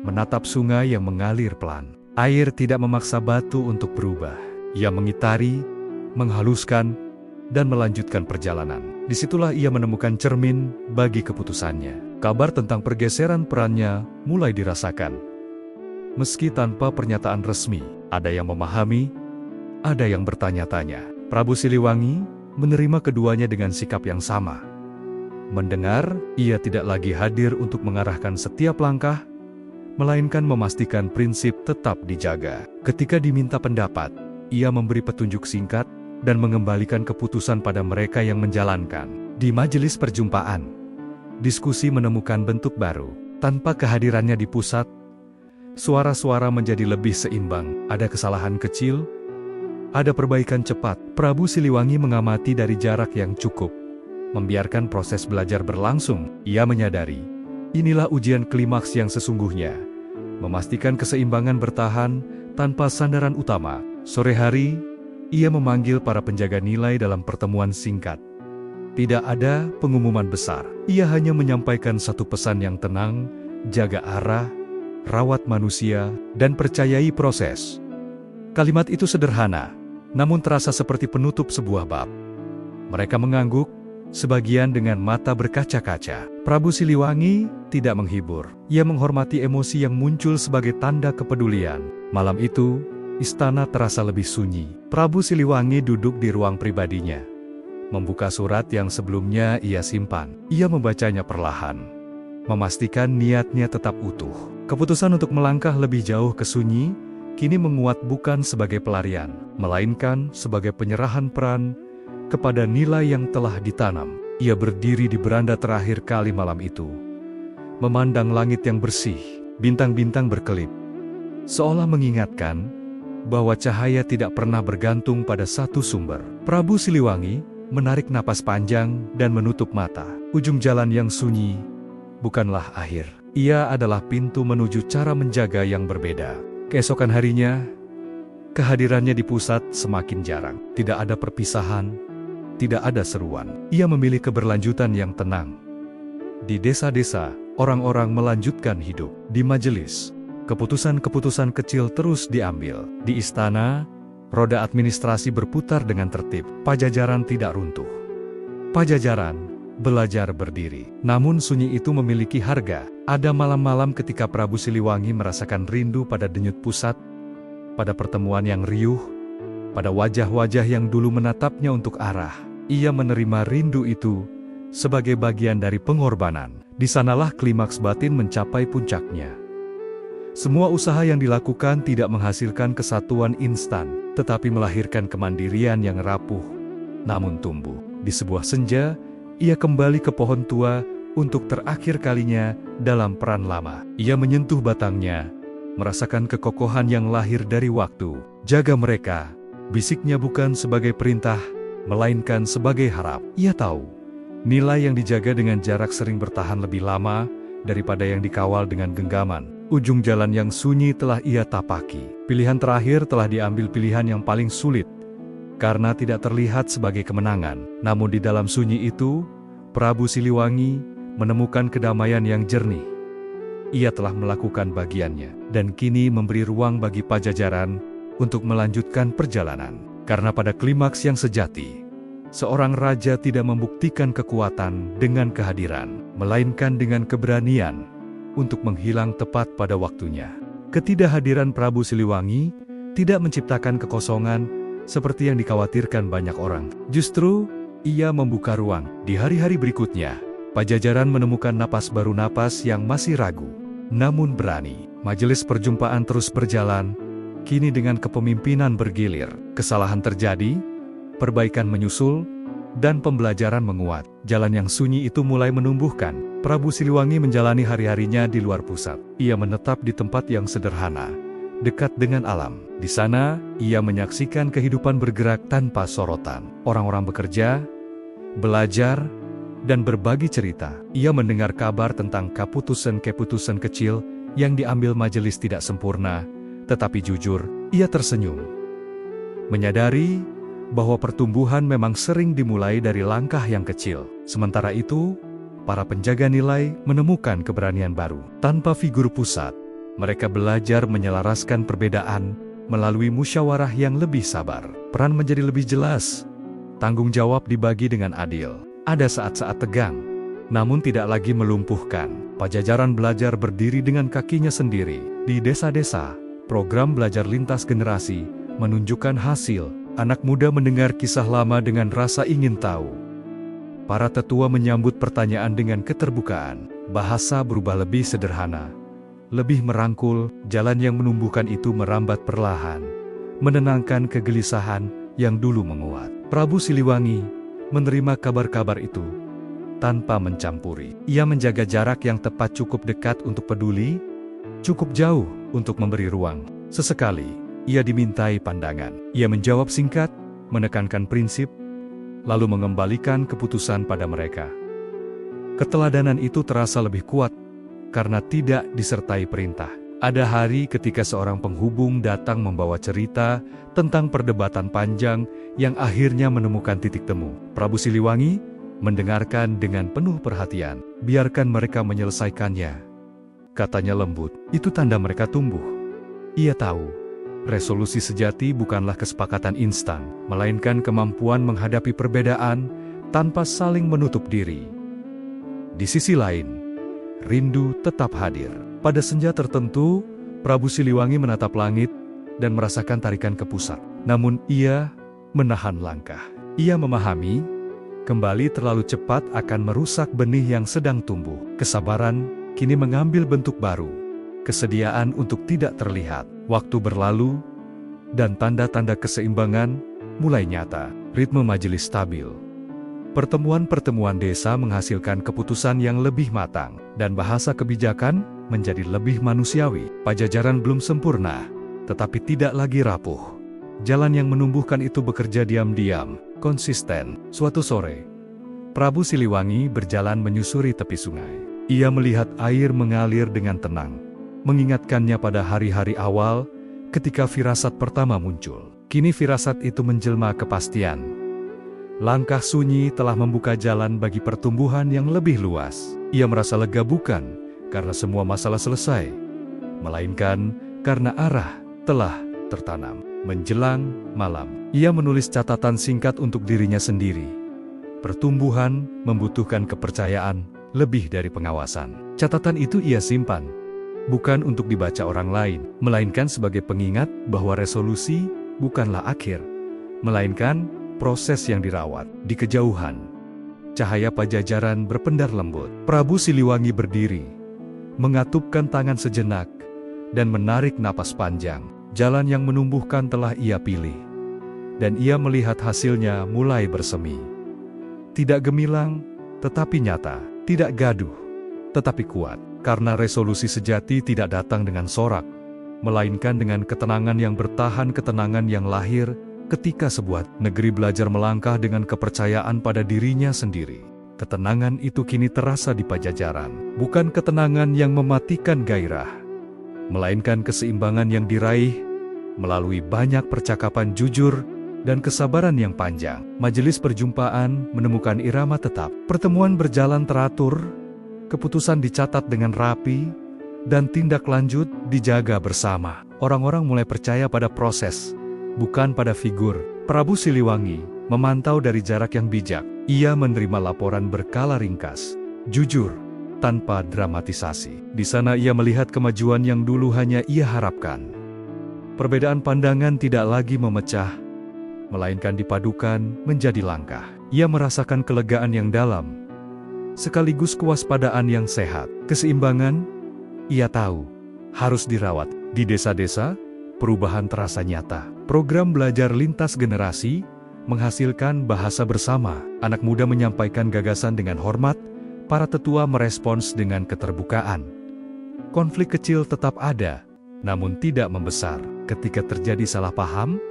menatap sungai yang mengalir pelan. Air tidak memaksa batu untuk berubah. Ia mengitari, menghaluskan, dan melanjutkan perjalanan. Disitulah ia menemukan cermin bagi keputusannya. Kabar tentang pergeseran perannya mulai dirasakan. Meski tanpa pernyataan resmi, ada yang memahami, ada yang bertanya-tanya. Prabu Siliwangi menerima keduanya dengan sikap yang sama. Mendengar, ia tidak lagi hadir untuk mengarahkan setiap langkah, melainkan memastikan prinsip tetap dijaga. Ketika diminta pendapat, ia memberi petunjuk singkat dan mengembalikan keputusan pada mereka yang menjalankan. Di majelis perjumpaan, diskusi menemukan bentuk baru. Tanpa kehadirannya di pusat, suara-suara menjadi lebih seimbang. Ada kesalahan kecil, ada perbaikan cepat. Prabu Siliwangi mengamati dari jarak yang cukup, membiarkan proses belajar berlangsung. Ia menyadari, inilah ujian klimaks yang sesungguhnya, memastikan keseimbangan bertahan tanpa sandaran utama. Sore hari, ia memanggil para penjaga nilai dalam pertemuan singkat. Tidak ada pengumuman besar. Ia hanya menyampaikan satu pesan yang tenang: jaga arah, rawat manusia, dan percayai proses. Kalimat itu sederhana, namun terasa seperti penutup sebuah bab. Mereka mengangguk, sebagian dengan mata berkaca-kaca. Prabu Siliwangi tidak menghibur. Ia menghormati emosi yang muncul sebagai tanda kepedulian. Malam itu, istana terasa lebih sunyi. Prabu Siliwangi duduk di ruang pribadinya, membuka surat yang sebelumnya ia simpan. Ia membacanya perlahan, memastikan niatnya tetap utuh. Keputusan untuk melangkah lebih jauh ke sunyi, kini menguat bukan sebagai pelarian, melainkan sebagai penyerahan peran kepada nilai yang telah ditanam. Ia berdiri di beranda terakhir kali malam itu, memandang langit yang bersih, bintang-bintang berkelip, seolah mengingatkan bahwa cahaya tidak pernah bergantung pada satu sumber. Prabu Siliwangi menarik napas panjang dan menutup mata. Ujung jalan yang sunyi bukanlah akhir. Ia adalah pintu menuju cara menjaga yang berbeda. Keesokan harinya, Kehadirannya di pusat semakin jarang. Tidak ada perpisahan, tidak ada seruan. Ia memilih keberlanjutan yang tenang. Di desa-desa, orang-orang melanjutkan hidup. Di majelis, keputusan-keputusan kecil terus diambil. Di istana, roda administrasi berputar dengan tertib. Pajajaran tidak runtuh. Pajajaran belajar berdiri. Namun sunyi itu memiliki harga. Ada malam-malam ketika Prabu Siliwangi merasakan rindu pada denyut pusat, pada pertemuan yang riuh, pada wajah-wajah yang dulu menatapnya untuk arah. Ia menerima rindu itu sebagai bagian dari pengorbanan. Di sanalah klimaks batin mencapai puncaknya. Semua usaha yang dilakukan tidak menghasilkan kesatuan instan, tetapi melahirkan kemandirian yang rapuh, namun tumbuh. Di sebuah senja, ia kembali ke pohon tua untuk terakhir kalinya dalam peran lama. Ia menyentuh batangnya, merasakan kekokohan yang lahir dari waktu. Jaga mereka, bisiknya bukan sebagai perintah, melainkan sebagai harap. Ia tahu, nilai yang dijaga dengan jarak sering bertahan lebih lama daripada yang dikawal dengan genggaman. Ujung jalan yang sunyi telah ia tapaki. Pilihan terakhir telah diambil, pilihan yang paling sulit, karena tidak terlihat sebagai kemenangan. Namun di dalam sunyi itu, Prabu Siliwangi menemukan kedamaian yang jernih. Ia telah melakukan bagiannya, dan kini memberi ruang bagi Pajajaran untuk melanjutkan perjalanan. Karena pada klimaks yang sejati, seorang raja tidak membuktikan kekuatan dengan kehadiran, melainkan dengan keberanian untuk menghilang tepat pada waktunya. Ketidakhadiran Prabu Siliwangi tidak menciptakan kekosongan seperti yang dikhawatirkan banyak orang. Justru, ia membuka ruang. Di hari-hari berikutnya, Pajajaran menemukan napas baru, napas yang masih ragu, namun berani. Majelis perjumpaan terus berjalan, kini dengan kepemimpinan bergilir. Kesalahan terjadi, perbaikan menyusul, dan pembelajaran menguat. Jalan yang sunyi itu mulai menumbuhkan. Prabu Siliwangi menjalani hari-harinya di luar pusat. Ia menetap di tempat yang sederhana, dekat dengan alam. Di sana, ia menyaksikan kehidupan bergerak tanpa sorotan. Orang-orang bekerja, belajar, dan berbagi cerita. Ia mendengar kabar tentang keputusan-keputusan kecil yang diambil majelis tidak sempurna, tetapi jujur, ia tersenyum. Menyadari bahwa pertumbuhan memang sering dimulai dari langkah yang kecil. Sementara itu, para penjaga nilai menemukan keberanian baru. Tanpa figur pusat, mereka belajar menyelaraskan perbedaan melalui musyawarah yang lebih sabar. Peran menjadi lebih jelas, tanggung jawab dibagi dengan adil. Ada saat-saat tegang, namun tidak lagi melumpuhkan. Pajajaran belajar berdiri dengan kakinya sendiri. Di desa-desa, program belajar lintas generasi menunjukkan hasil. Anak muda mendengar kisah lama dengan rasa ingin tahu. Para tetua menyambut pertanyaan dengan keterbukaan. Bahasa berubah lebih sederhana, lebih merangkul. Jalan yang menumbuhkan itu merambat perlahan, menenangkan kegelisahan yang dulu menguat. Prabu Siliwangi menerima kabar-kabar itu tanpa mencampuri. Ia menjaga jarak yang tepat, cukup dekat untuk peduli, cukup jauh untuk memberi ruang. Sesekali, ia dimintai pandangan. Ia menjawab singkat, menekankan prinsip, lalu mengembalikan keputusan pada mereka. Keteladanan itu terasa lebih kuat karena tidak disertai perintah. Ada hari ketika seorang penghubung datang membawa cerita tentang perdebatan panjang yang akhirnya menemukan titik temu. Prabu Siliwangi mendengarkan dengan penuh perhatian. Biarkan mereka menyelesaikannya, katanya lembut. Itu tanda mereka tumbuh. Ia tahu, resolusi sejati bukanlah kesepakatan instan, melainkan kemampuan menghadapi perbedaan tanpa saling menutup diri. Di sisi lain, rindu tetap hadir. Pada senja tertentu, Prabu Siliwangi menatap langit dan merasakan tarikan ke pusat. Namun ia menahan langkah. Ia memahami, kembali terlalu cepat akan merusak benih yang sedang tumbuh. Kesabaran kini mengambil bentuk baru. Kesediaan untuk tidak terlihat. Waktu berlalu, dan tanda-tanda keseimbangan mulai nyata. Ritme majelis stabil. Pertemuan-pertemuan desa menghasilkan keputusan yang lebih matang, dan bahasa kebijakan menjadi lebih manusiawi. Pajajaran belum sempurna, tetapi tidak lagi rapuh. Jalan yang menumbuhkan itu bekerja diam-diam, konsisten. Suatu sore, Prabu Siliwangi berjalan menyusuri tepi sungai. Ia melihat air mengalir dengan tenang, mengingatkannya pada hari-hari awal ketika firasat pertama muncul. Kini firasat itu menjelma kepastian. Langkah sunyi telah membuka jalan bagi pertumbuhan yang lebih luas. Ia merasa lega bukan karena semua masalah selesai, melainkan karena arah telah tertanam. Menjelang malam, ia menulis catatan singkat untuk dirinya sendiri. Pertumbuhan membutuhkan kepercayaan lebih dari pengawasan. Catatan itu ia simpan, bukan untuk dibaca orang lain, melainkan sebagai pengingat bahwa resolusi bukanlah akhir, melainkan proses yang dirawat. Di kejauhan, cahaya Pajajaran berpendar lembut. Prabu Siliwangi berdiri, mengatupkan tangan sejenak, dan menarik napas panjang. Jalan yang menumbuhkan telah ia pilih, dan ia melihat hasilnya mulai bersemi. Tidak gemilang, tetapi nyata. Tidak gaduh, tetapi kuat. Karena resolusi sejati tidak datang dengan sorak, melainkan dengan ketenangan yang bertahan, ketenangan yang lahir ketika sebuah negeri belajar melangkah dengan kepercayaan pada dirinya sendiri. Ketenangan itu kini terasa di Pajajaran. Bukan ketenangan yang mematikan gairah, melainkan keseimbangan yang diraih melalui banyak percakapan jujur dan kesabaran yang panjang. Majelis perjumpaan menemukan irama tetap. Pertemuan berjalan teratur, keputusan dicatat dengan rapi, dan tindak lanjut dijaga bersama. Orang-orang mulai percaya pada proses, bukan pada figur. Prabu Siliwangi memantau dari jarak yang bijak. Ia menerima laporan berkala ringkas, jujur, tanpa dramatisasi. Di sana ia melihat kemajuan yang dulu hanya ia harapkan. Perbedaan pandangan tidak lagi memecah, melainkan dipadukan menjadi langkah. Ia merasakan kelegaan yang dalam, sekaligus kewaspadaan yang sehat. Keseimbangan, ia tahu, harus dirawat. Di desa-desa, perubahan terasa nyata. Program belajar lintas generasi menghasilkan bahasa bersama. Anak muda menyampaikan gagasan dengan hormat, para tetua merespons dengan keterbukaan. Konflik kecil tetap ada, namun tidak membesar. Ketika terjadi salah paham,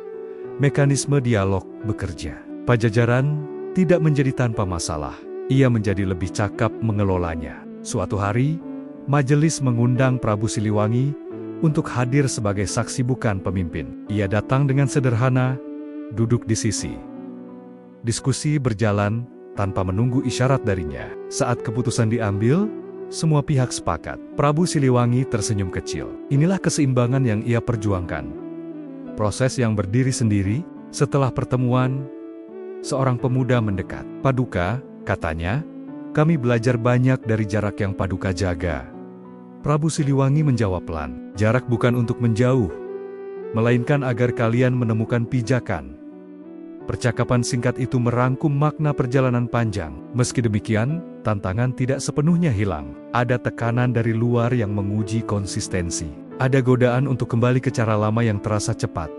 mekanisme dialog bekerja. Pajajaran tidak menjadi tanpa masalah. Ia menjadi lebih cakap mengelolanya. Suatu hari, majelis mengundang Prabu Siliwangi untuk hadir sebagai saksi bukan pemimpin. Ia datang dengan sederhana, duduk di sisi. Diskusi berjalan tanpa menunggu isyarat darinya. Saat keputusan diambil, semua pihak sepakat. Prabu Siliwangi tersenyum kecil. Inilah keseimbangan yang ia perjuangkan. Proses yang berdiri sendiri. Setelah pertemuan, seorang pemuda mendekat. "Paduka," katanya, "kami belajar banyak dari jarak yang Paduka jaga." Prabu Siliwangi menjawab pelan, "Jarak bukan untuk menjauh, melainkan agar kalian menemukan pijakan." Percakapan singkat itu merangkum makna perjalanan panjang. Meski demikian, tantangan tidak sepenuhnya hilang. Ada tekanan dari luar yang menguji konsistensi. Ada godaan untuk kembali ke cara lama yang terasa cepat.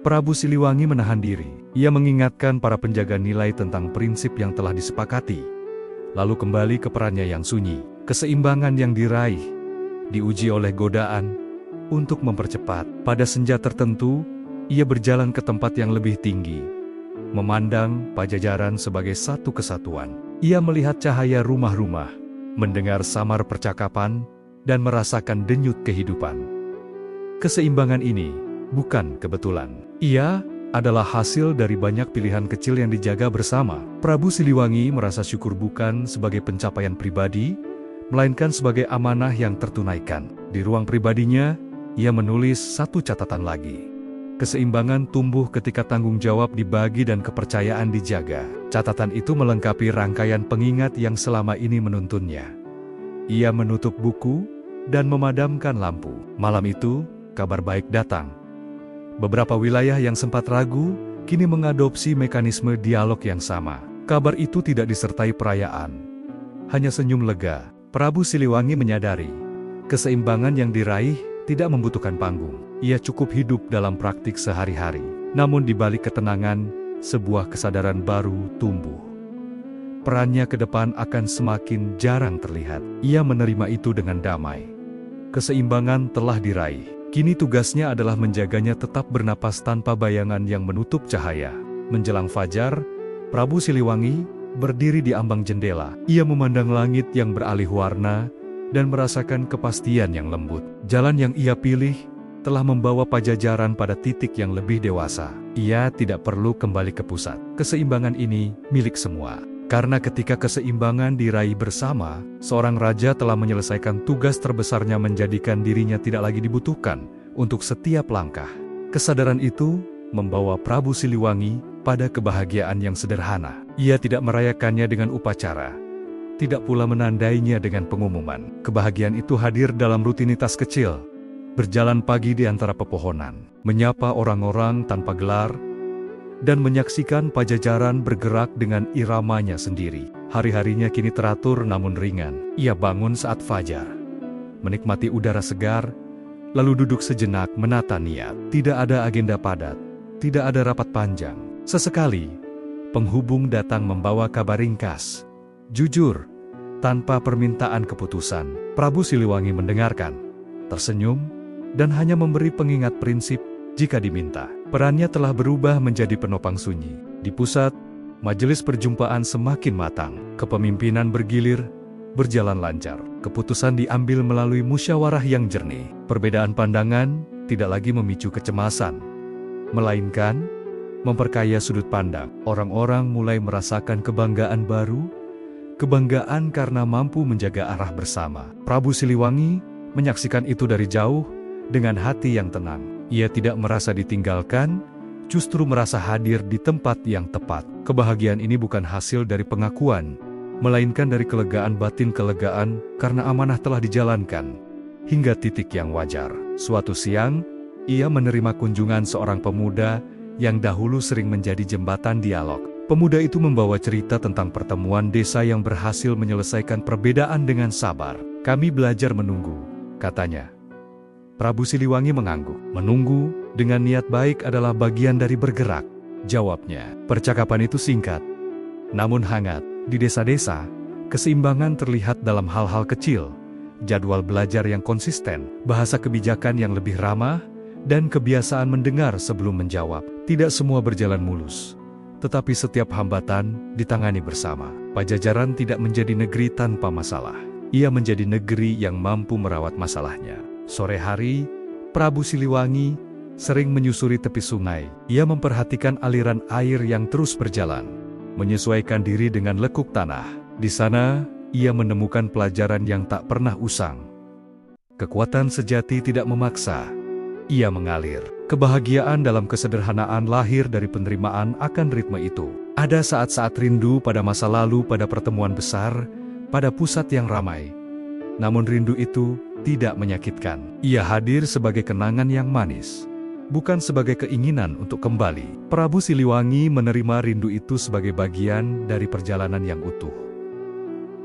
Prabu Siliwangi menahan diri. Ia mengingatkan para penjaga nilai tentang prinsip yang telah disepakati, lalu kembali ke perannya yang sunyi. Keseimbangan yang diraih diuji oleh godaan untuk mempercepat. Pada senja tertentu, ia berjalan ke tempat yang lebih tinggi, memandang Pajajaran sebagai satu kesatuan. Ia melihat cahaya rumah-rumah, mendengar samar percakapan, dan merasakan denyut kehidupan. Keseimbangan ini bukan kebetulan. Ia adalah hasil dari banyak pilihan kecil yang dijaga bersama. Prabu Siliwangi merasa syukur bukan sebagai pencapaian pribadi, melainkan sebagai amanah yang tertunaikan. Di ruang pribadinya, ia menulis satu catatan lagi. Keseimbangan tumbuh ketika tanggung jawab dibagi dan kepercayaan dijaga. Catatan itu melengkapi rangkaian pengingat yang selama ini menuntunnya. Ia menutup buku dan memadamkan lampu. Malam itu, kabar baik datang. Beberapa wilayah yang sempat ragu, kini mengadopsi mekanisme dialog yang sama. Kabar itu tidak disertai perayaan, hanya senyum lega. Prabu Siliwangi menyadari, keseimbangan yang diraih tidak membutuhkan panggung. Ia cukup hidup dalam praktik sehari-hari. Namun di balik ketenangan, sebuah kesadaran baru tumbuh. Perannya ke depan akan semakin jarang terlihat. Ia menerima itu dengan damai. Keseimbangan telah diraih. Kini tugasnya adalah menjaganya tetap bernapas tanpa bayangan yang menutup cahaya. Menjelang fajar, Prabu Siliwangi berdiri di ambang jendela. Ia memandang langit yang beralih warna dan merasakan kepastian yang lembut. Jalan yang ia pilih telah membawa Pajajaran pada titik yang lebih dewasa. Ia tidak perlu kembali ke pusat. Keseimbangan ini milik semua. Karena ketika keseimbangan diraih bersama, seorang raja telah menyelesaikan tugas terbesarnya menjadikan dirinya tidak lagi dibutuhkan untuk setiap langkah. Kesadaran itu membawa Prabu Siliwangi pada kebahagiaan yang sederhana. Ia tidak merayakannya dengan upacara, tidak pula menandainya dengan pengumuman. Kebahagiaan itu hadir dalam rutinitas kecil, berjalan pagi di antara pepohonan, menyapa orang-orang tanpa gelar, dan menyaksikan Pajajaran bergerak dengan iramanya sendiri. Hari-harinya kini teratur namun ringan. Ia bangun saat fajar, menikmati udara segar, lalu duduk sejenak menata niat. Tidak ada agenda padat, tidak ada rapat panjang. Sesekali, penghubung datang membawa kabar ringkas, jujur, tanpa permintaan keputusan. Prabu Siliwangi mendengarkan, tersenyum, dan hanya memberi pengingat prinsip jika diminta. Perannya telah berubah menjadi penopang sunyi. Di pusat, majelis perjumpaan semakin matang. Kepemimpinan bergilir, berjalan lancar. Keputusan diambil melalui musyawarah yang jernih. Perbedaan pandangan tidak lagi memicu kecemasan, melainkan memperkaya sudut pandang. Orang-orang mulai merasakan kebanggaan baru, kebanggaan karena mampu menjaga arah bersama. Prabu Siliwangi menyaksikan itu dari jauh dengan hati yang tenang. Ia tidak merasa ditinggalkan, justru merasa hadir di tempat yang tepat. Kebahagiaan ini bukan hasil dari pengakuan, melainkan dari kelegaan batin, kelegaan karena amanah telah dijalankan hingga titik yang wajar. Suatu siang, ia menerima kunjungan seorang pemuda yang dahulu sering menjadi jembatan dialog. Pemuda itu membawa cerita tentang pertemuan desa yang berhasil menyelesaikan perbedaan dengan sabar. "Kami belajar menunggu," katanya. Prabu Siliwangi mengangguk. "Menunggu dengan niat baik adalah bagian dari bergerak," jawabnya. Percakapan itu singkat, namun hangat. Di desa-desa, keseimbangan terlihat dalam hal-hal kecil, jadwal belajar yang konsisten, bahasa kebijakan yang lebih ramah, dan kebiasaan mendengar sebelum menjawab. Tidak semua berjalan mulus, tetapi setiap hambatan ditangani bersama. Pajajaran tidak menjadi negeri tanpa masalah. Ia menjadi negeri yang mampu merawat masalahnya. Sore hari, Prabu Siliwangi sering menyusuri tepi sungai. Ia memperhatikan aliran air yang terus berjalan, menyesuaikan diri dengan lekuk tanah. Di sana, ia menemukan pelajaran yang tak pernah usang. Kekuatan sejati tidak memaksa, ia mengalir. Kebahagiaan dalam kesederhanaan lahir dari penerimaan akan ritme itu. Ada saat-saat rindu pada masa lalu, pada pertemuan besar, pada pusat yang ramai. Namun rindu itu tidak menyakitkan. Ia hadir sebagai kenangan yang manis, bukan sebagai keinginan untuk kembali. Prabu Siliwangi menerima rindu itu sebagai bagian dari perjalanan yang utuh.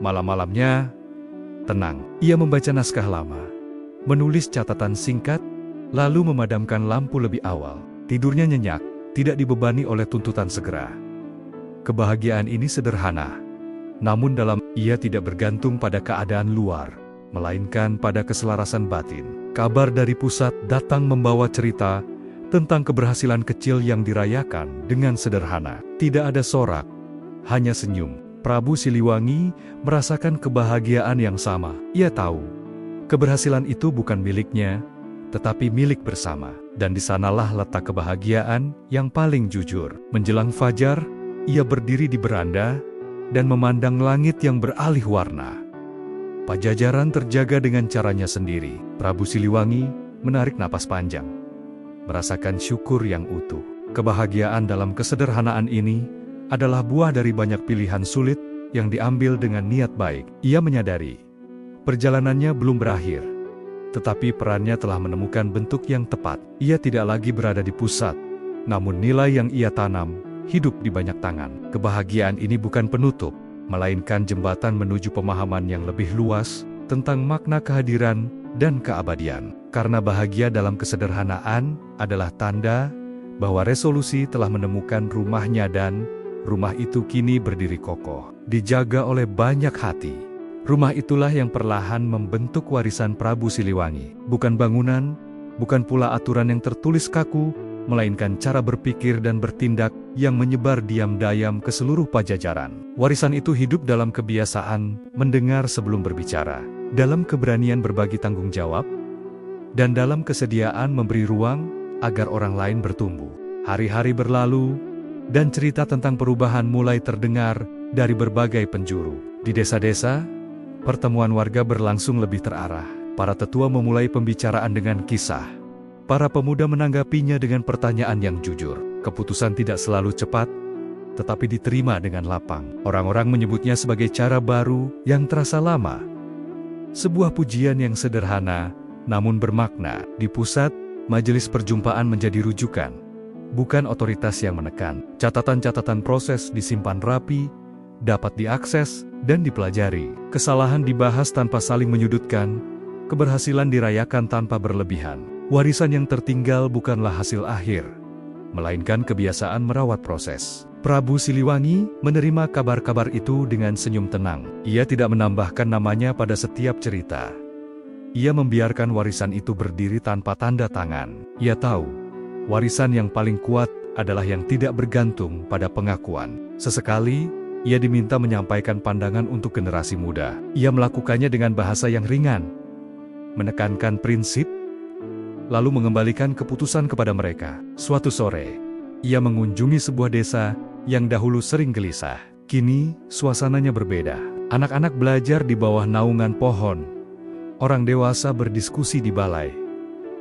Malam-malamnya tenang. Ia membaca naskah lama, menulis catatan singkat, lalu memadamkan lampu lebih awal. Tidurnya nyenyak, tidak dibebani oleh tuntutan segera. Kebahagiaan ini sederhana, namun dalam ia tidak bergantung pada keadaan luar, melainkan pada keselarasan batin. Kabar dari pusat datang membawa cerita tentang keberhasilan kecil yang dirayakan dengan sederhana. Tidak ada sorak, hanya senyum. Prabu Siliwangi merasakan kebahagiaan yang sama. Ia tahu, keberhasilan itu bukan miliknya, tetapi milik bersama. Dan di sanalah letak kebahagiaan yang paling jujur. Menjelang fajar, ia berdiri di beranda dan memandang langit yang beralih warna. Pajajaran terjaga dengan caranya sendiri. Prabu Siliwangi menarik napas panjang, merasakan syukur yang utuh. Kebahagiaan dalam kesederhanaan ini adalah buah dari banyak pilihan sulit yang diambil dengan niat baik. Ia menyadari, perjalanannya belum berakhir, tetapi perannya telah menemukan bentuk yang tepat. Ia tidak lagi berada di pusat, namun nilai yang ia tanam hidup di banyak tangan. Kebahagiaan ini bukan penutup, melainkan jembatan menuju pemahaman yang lebih luas tentang makna kehadiran dan keabadian. Karena bahagia dalam kesederhanaan adalah tanda bahwa resolusi telah menemukan rumahnya dan rumah itu kini berdiri kokoh, dijaga oleh banyak hati. Rumah itulah yang perlahan membentuk warisan Prabu Siliwangi. Bukan bangunan, bukan pula aturan yang tertulis kaku, melainkan cara berpikir dan bertindak yang menyebar diam-diam ke seluruh Pajajaran. Warisan itu hidup dalam kebiasaan mendengar sebelum berbicara, dalam keberanian berbagi tanggung jawab, dan dalam kesediaan memberi ruang agar orang lain bertumbuh. Hari-hari berlalu, dan cerita tentang perubahan mulai terdengar dari berbagai penjuru. Di desa-desa, pertemuan warga berlangsung lebih terarah. Para tetua memulai pembicaraan dengan kisah. Para pemuda menanggapinya dengan pertanyaan yang jujur. Keputusan tidak selalu cepat, tetapi diterima dengan lapang. Orang-orang menyebutnya sebagai cara baru yang terasa lama. Sebuah pujian yang sederhana, namun bermakna. Di pusat, majelis perjumpaan menjadi rujukan, bukan otoritas yang menekan. Catatan-catatan proses disimpan rapi, dapat diakses dan dipelajari. Kesalahan dibahas tanpa saling menyudutkan, keberhasilan dirayakan tanpa berlebihan. Warisan yang tertinggal bukanlah hasil akhir, melainkan kebiasaan merawat proses. Prabu Siliwangi menerima kabar-kabar itu dengan senyum tenang. Ia tidak menambahkan namanya pada setiap cerita. Ia membiarkan warisan itu berdiri tanpa tanda tangan. Ia tahu, warisan yang paling kuat adalah yang tidak bergantung pada pengakuan. Sesekali, ia diminta menyampaikan pandangan untuk generasi muda. Ia melakukannya dengan bahasa yang ringan, menekankan prinsip, lalu mengembalikan keputusan kepada mereka. Suatu sore, ia mengunjungi sebuah desa yang dahulu sering gelisah. Kini, suasananya berbeda. Anak-anak belajar di bawah naungan pohon. Orang dewasa berdiskusi di balai,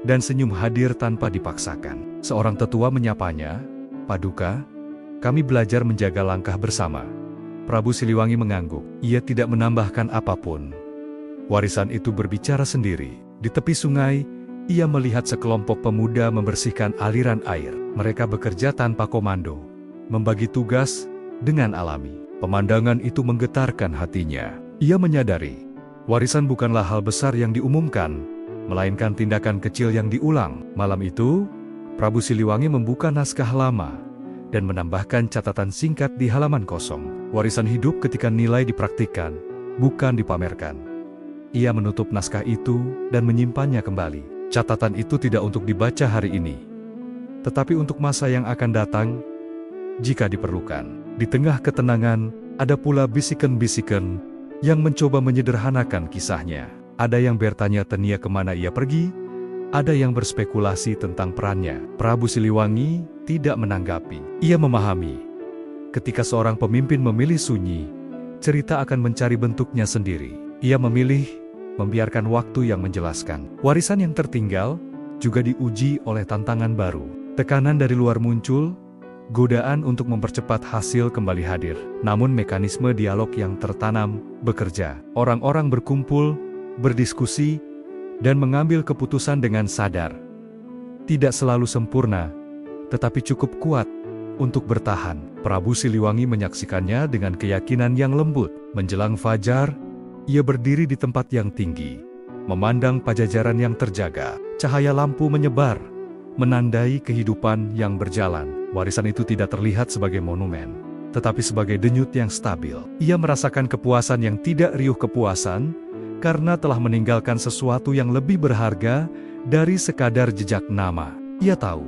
dan senyum hadir tanpa dipaksakan. Seorang tetua menyapanya, "Paduka, kami belajar menjaga langkah bersama." Prabu Siliwangi mengangguk. Ia tidak menambahkan apapun. Warisan itu berbicara sendiri. Di tepi sungai, ia melihat sekelompok pemuda membersihkan aliran air. Mereka bekerja tanpa komando, membagi tugas dengan alami. Pemandangan itu menggetarkan hatinya. Ia menyadari, warisan bukanlah hal besar yang diumumkan, melainkan tindakan kecil yang diulang. Malam itu, Prabu Siliwangi membuka naskah lama dan menambahkan catatan singkat di halaman kosong. Warisan hidup ketika nilai dipraktikkan, bukan dipamerkan. Ia menutup naskah itu dan menyimpannya kembali. Catatan itu tidak untuk dibaca hari ini, tetapi untuk masa yang akan datang, jika diperlukan. Di tengah ketenangan, ada pula bisikan-bisikan yang mencoba menyederhanakan kisahnya. Ada yang bertanya-tanya kemana ia pergi, ada yang berspekulasi tentang perannya. Prabu Siliwangi tidak menanggapi. Ia memahami, ketika seorang pemimpin memilih sunyi, cerita akan mencari bentuknya sendiri. Ia memilih membiarkan waktu yang menjelaskan. Warisan yang tertinggal juga diuji oleh tantangan baru. Tekanan dari luar muncul, godaan untuk mempercepat hasil kembali hadir. Namun mekanisme dialog yang tertanam bekerja. Orang-orang berkumpul, berdiskusi, dan mengambil keputusan dengan sadar. Tidak selalu sempurna, tetapi cukup kuat untuk bertahan. Prabu Siliwangi menyaksikannya dengan keyakinan yang lembut. Menjelang fajar, ia berdiri di tempat yang tinggi, memandang pajajaran yang terjaga. Cahaya lampu menyebar, menandai kehidupan yang berjalan. Warisan itu tidak terlihat sebagai monumen, tetapi sebagai denyut yang stabil. Ia merasakan kepuasan yang tidak riuh kepuasan, karena telah meninggalkan sesuatu yang lebih berharga dari sekadar jejak nama. Ia tahu,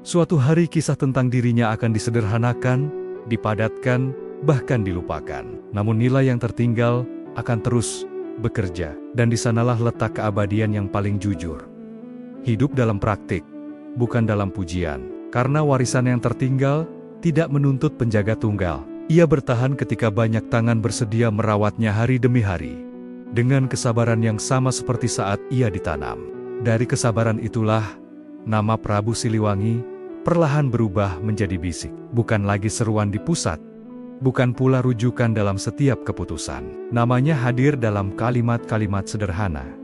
suatu hari kisah tentang dirinya akan disederhanakan, dipadatkan, bahkan dilupakan. Namun nilai yang tertinggal akan terus bekerja, dan di sanalah letak keabadian yang paling jujur. Hidup dalam praktik, bukan dalam pujian. Karena warisan yang tertinggal tidak menuntut penjaga tunggal. Ia bertahan ketika banyak tangan bersedia merawatnya hari demi hari, dengan kesabaran yang sama seperti saat ia ditanam. Dari kesabaran itulah, nama Prabu Siliwangi perlahan berubah menjadi bisik. Bukan lagi seruan di pusat, bukan pula rujukan dalam setiap keputusan. Namanya hadir dalam kalimat-kalimat sederhana.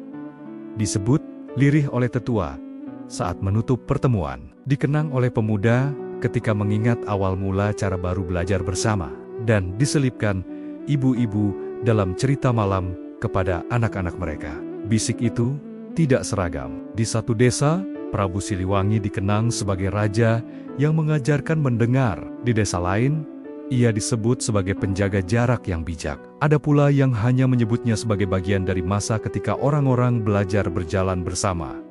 Disebut lirih oleh tetua saat menutup pertemuan. Dikenang oleh pemuda ketika mengingat awal mula cara baru belajar bersama. Dan diselipkan ibu-ibu dalam cerita malam kepada anak-anak mereka. Bisik itu tidak seragam. Di satu desa, Prabu Siliwangi dikenang sebagai raja yang mengajarkan mendengar. Di desa lain, ia disebut sebagai penjaga jarak yang bijak. Ada pula yang hanya menyebutnya sebagai bagian dari masa ketika orang-orang belajar berjalan bersama.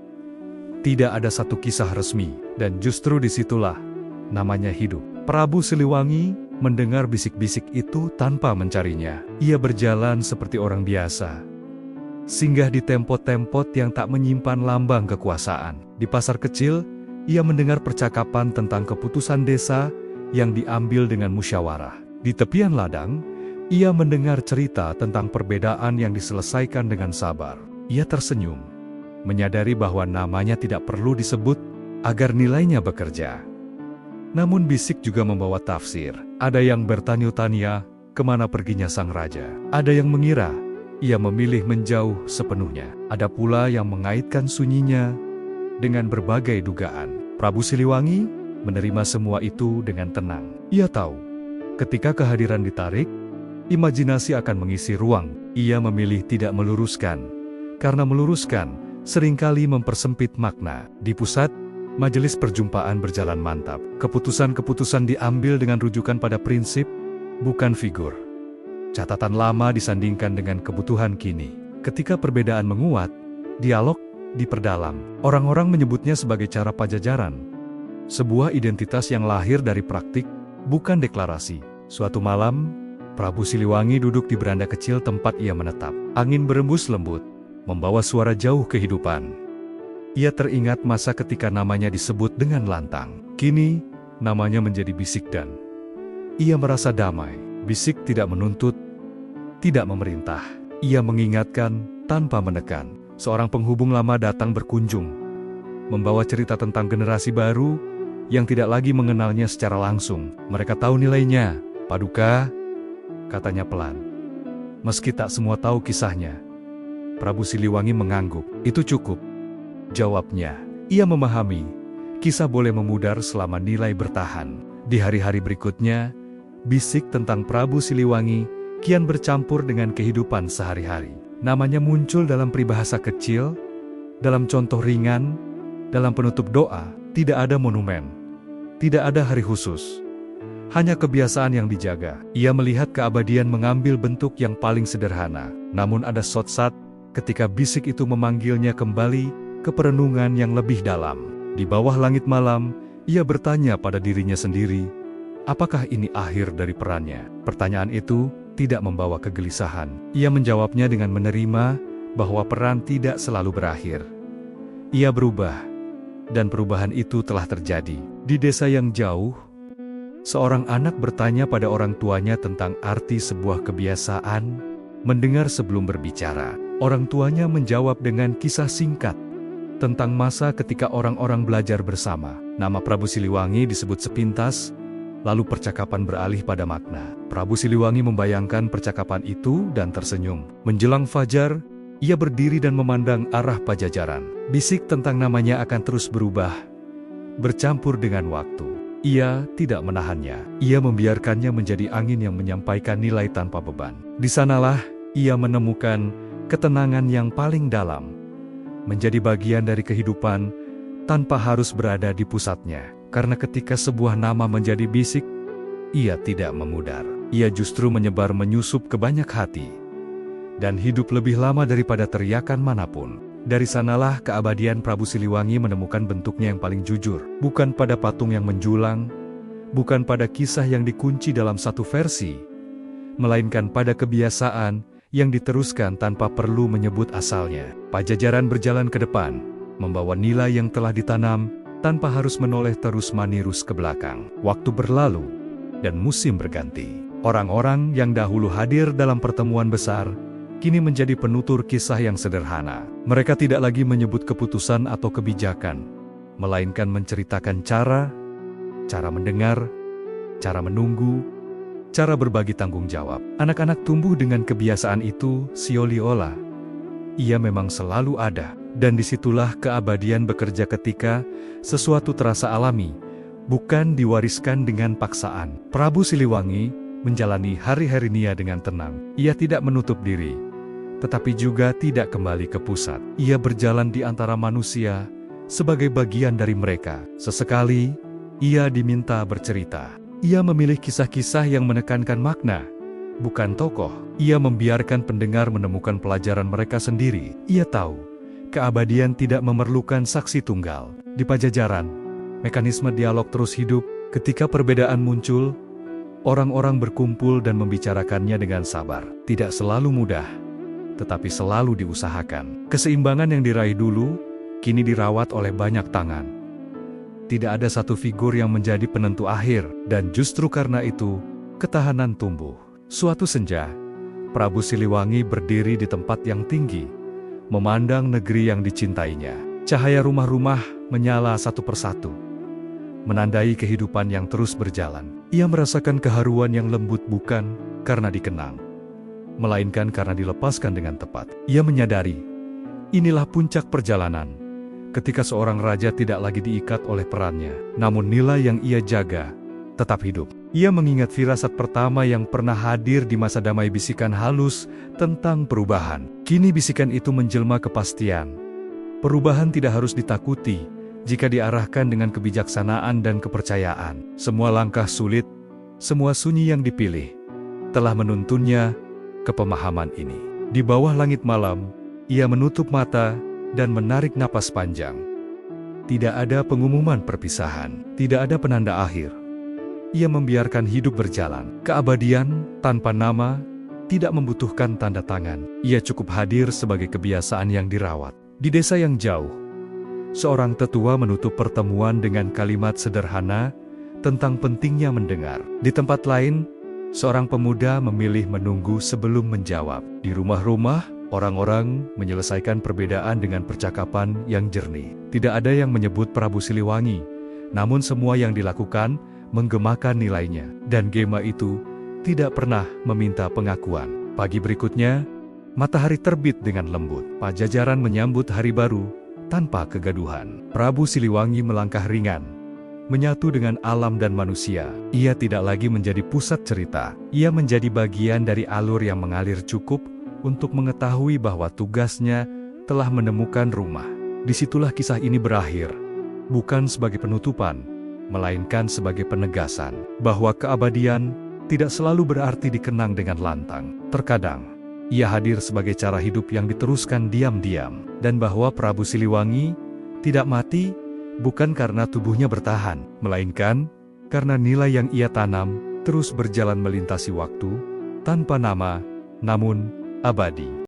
Tidak ada satu kisah resmi, dan justru disitulah namanya hidup. Prabu Siliwangi mendengar bisik-bisik itu tanpa mencarinya. Ia berjalan seperti orang biasa, singgah di tempot-tempot yang tak menyimpan lambang kekuasaan. Di pasar kecil, ia mendengar percakapan tentang keputusan desa yang diambil dengan musyawarah. Di tepian ladang, ia mendengar cerita tentang perbedaan yang diselesaikan dengan sabar. Ia tersenyum, menyadari bahwa namanya tidak perlu disebut agar nilainya bekerja. Namun bisik juga membawa tafsir. Ada yang bertanya-tanya kemana perginya sang raja. Ada yang mengira ia memilih menjauh sepenuhnya. Ada pula yang mengaitkan sunyinya dengan berbagai dugaan. Prabu Siliwangi menerima semua itu dengan tenang. Ia tahu, ketika kehadiran ditarik, imajinasi akan mengisi ruang. Ia memilih tidak meluruskan, karena meluruskan seringkali mempersempit makna. Di pusat, majelis perjumpaan berjalan mantap. Keputusan-keputusan diambil dengan rujukan pada prinsip, bukan figur. Catatan lama disandingkan dengan kebutuhan kini. Ketika perbedaan menguat, dialog diperdalam. Orang-orang menyebutnya sebagai cara Pajajaran. Sebuah identitas yang lahir dari praktik, bukan deklarasi. Suatu malam, Prabu Siliwangi duduk di beranda kecil tempat ia menetap. Angin berembus lembut, membawa suara jauh kehidupan. Ia teringat masa ketika namanya disebut dengan lantang. Kini, namanya menjadi bisik dan ia merasa damai. Bisik tidak menuntut, tidak memerintah. Ia mengingatkan tanpa menekan. Seorang penghubung lama datang berkunjung, membawa cerita tentang generasi baru yang tidak lagi mengenalnya secara langsung. Mereka tahu nilainya, Paduka, katanya pelan. Meski tak semua tahu kisahnya, Prabu Siliwangi mengangguk. Itu cukup, jawabnya. Ia memahami, kisah boleh memudar selama nilai bertahan. Di hari-hari berikutnya, bisik tentang Prabu Siliwangi kian bercampur dengan kehidupan sehari-hari. Namanya muncul dalam peribahasa kecil, dalam contoh ringan, dalam penutup doa. Tidak ada monumen, tidak ada hari khusus, hanya kebiasaan yang dijaga. Ia melihat keabadian mengambil bentuk yang paling sederhana. Namun ada saat ketika bisik itu memanggilnya kembali ke perenungan yang lebih dalam. Di bawah langit malam, ia bertanya pada dirinya sendiri, apakah ini akhir dari perannya? Pertanyaan itu tidak membawa kegelisahan. Ia menjawabnya dengan menerima bahwa peran tidak selalu berakhir. Ia berubah, dan perubahan itu telah terjadi. Di desa yang jauh, seorang anak bertanya pada orang tuanya tentang arti sebuah kebiasaan, mendengar sebelum berbicara. Orang tuanya menjawab dengan kisah singkat tentang masa ketika orang-orang belajar bersama. Nama Prabu Siliwangi disebut sepintas, lalu percakapan beralih pada makna. Prabu Siliwangi membayangkan percakapan itu dan tersenyum. Menjelang fajar, ia berdiri dan memandang arah Pajajaran. Bisik tentang namanya akan terus berubah, bercampur dengan waktu. Ia tidak menahannya. Ia membiarkannya menjadi angin yang menyampaikan nilai tanpa beban. Di sanalah ia menemukan ketenangan yang paling dalam, menjadi bagian dari kehidupan tanpa harus berada di pusatnya. Karena ketika sebuah nama menjadi bisik, ia tidak memudar. Ia justru menyebar menyusup ke banyak hati, dan hidup lebih lama daripada teriakan manapun. Dari sanalah keabadian Prabu Siliwangi menemukan bentuknya yang paling jujur. Bukan pada patung yang menjulang, bukan pada kisah yang dikunci dalam satu versi, melainkan pada kebiasaan yang diteruskan tanpa perlu menyebut asalnya. Pajajaran berjalan ke depan, membawa nilai yang telah ditanam, tanpa harus menoleh terus-menerus ke belakang. Waktu berlalu, dan musim berganti. Orang-orang yang dahulu hadir dalam pertemuan besar, kini menjadi penutur kisah yang sederhana. Mereka tidak lagi menyebut keputusan atau kebijakan, melainkan menceritakan cara mendengar, cara menunggu, cara berbagi tanggung jawab. Anak-anak tumbuh dengan kebiasaan itu seolah-olah ia memang selalu ada. Dan disitulah keabadian bekerja ketika sesuatu terasa alami, bukan diwariskan dengan paksaan. Prabu Siliwangi menjalani hari-hari Nia dengan tenang. Ia tidak menutup diri, tetapi juga tidak kembali ke pusat. Ia berjalan di antara manusia sebagai bagian dari mereka. Sesekali, ia diminta bercerita. Ia memilih kisah-kisah yang menekankan makna, bukan tokoh. Ia membiarkan pendengar menemukan pelajaran mereka sendiri. Ia tahu keabadian tidak memerlukan saksi tunggal. Di Pajajaran, mekanisme dialog terus hidup. Ketika perbedaan muncul, orang-orang berkumpul dan membicarakannya dengan sabar. Tidak selalu mudah, tetapi selalu diusahakan. Keseimbangan yang diraih dulu, kini dirawat oleh banyak tangan. Tidak ada satu figur yang menjadi penentu akhir, dan justru karena itu, ketahanan tumbuh. Suatu senja, Prabu Siliwangi berdiri di tempat yang tinggi, memandang negeri yang dicintainya. Cahaya rumah-rumah menyala satu persatu, menandai kehidupan yang terus berjalan. Ia merasakan keharuan yang lembut bukan karena dikenang, melainkan karena dilepaskan dengan tepat. Ia menyadari, inilah puncak perjalanan, ketika seorang raja tidak lagi diikat oleh perannya, namun nilai yang ia jaga tetap hidup. Ia mengingat firasat pertama yang pernah hadir di masa damai, bisikan halus tentang perubahan. Kini bisikan itu menjelma kepastian. Perubahan tidak harus ditakuti jika diarahkan dengan kebijaksanaan dan kepercayaan. Semua langkah sulit, semua sunyi yang dipilih, telah menuntunnya ke pemahaman ini. Di bawah langit malam, ia menutup mata dan menarik napas panjang. Tidak ada pengumuman perpisahan, tidak ada penanda akhir. Ia membiarkan hidup berjalan. Keabadian tanpa nama tidak membutuhkan tanda tangan. Ia cukup hadir sebagai kebiasaan yang dirawat. Di desa yang jauh, seorang tetua menutup pertemuan dengan kalimat sederhana tentang pentingnya mendengar. Di tempat lain, seorang pemuda memilih menunggu sebelum menjawab. Di rumah-rumah, orang-orang menyelesaikan perbedaan dengan percakapan yang jernih. Tidak ada yang menyebut Prabu Siliwangi, namun semua yang dilakukan menggemakan nilainya. Dan gema itu tidak pernah meminta pengakuan. Pagi berikutnya, matahari terbit dengan lembut. Pajajaran menyambut hari baru tanpa kegaduhan. Prabu Siliwangi melangkah ringan, menyatu dengan alam dan manusia. Ia tidak lagi menjadi pusat cerita. Ia menjadi bagian dari alur yang mengalir, cukup untuk mengetahui bahwa tugasnya telah menemukan rumah. Disitulah kisah ini berakhir, bukan sebagai penutupan, melainkan sebagai penegasan bahwa keabadian tidak selalu berarti dikenang dengan lantang. Terkadang, ia hadir sebagai cara hidup yang diteruskan diam-diam, dan bahwa Prabu Siliwangi tidak mati bukan karena tubuhnya bertahan, melainkan karena nilai yang ia tanam terus berjalan melintasi waktu, tanpa nama, namun abadi.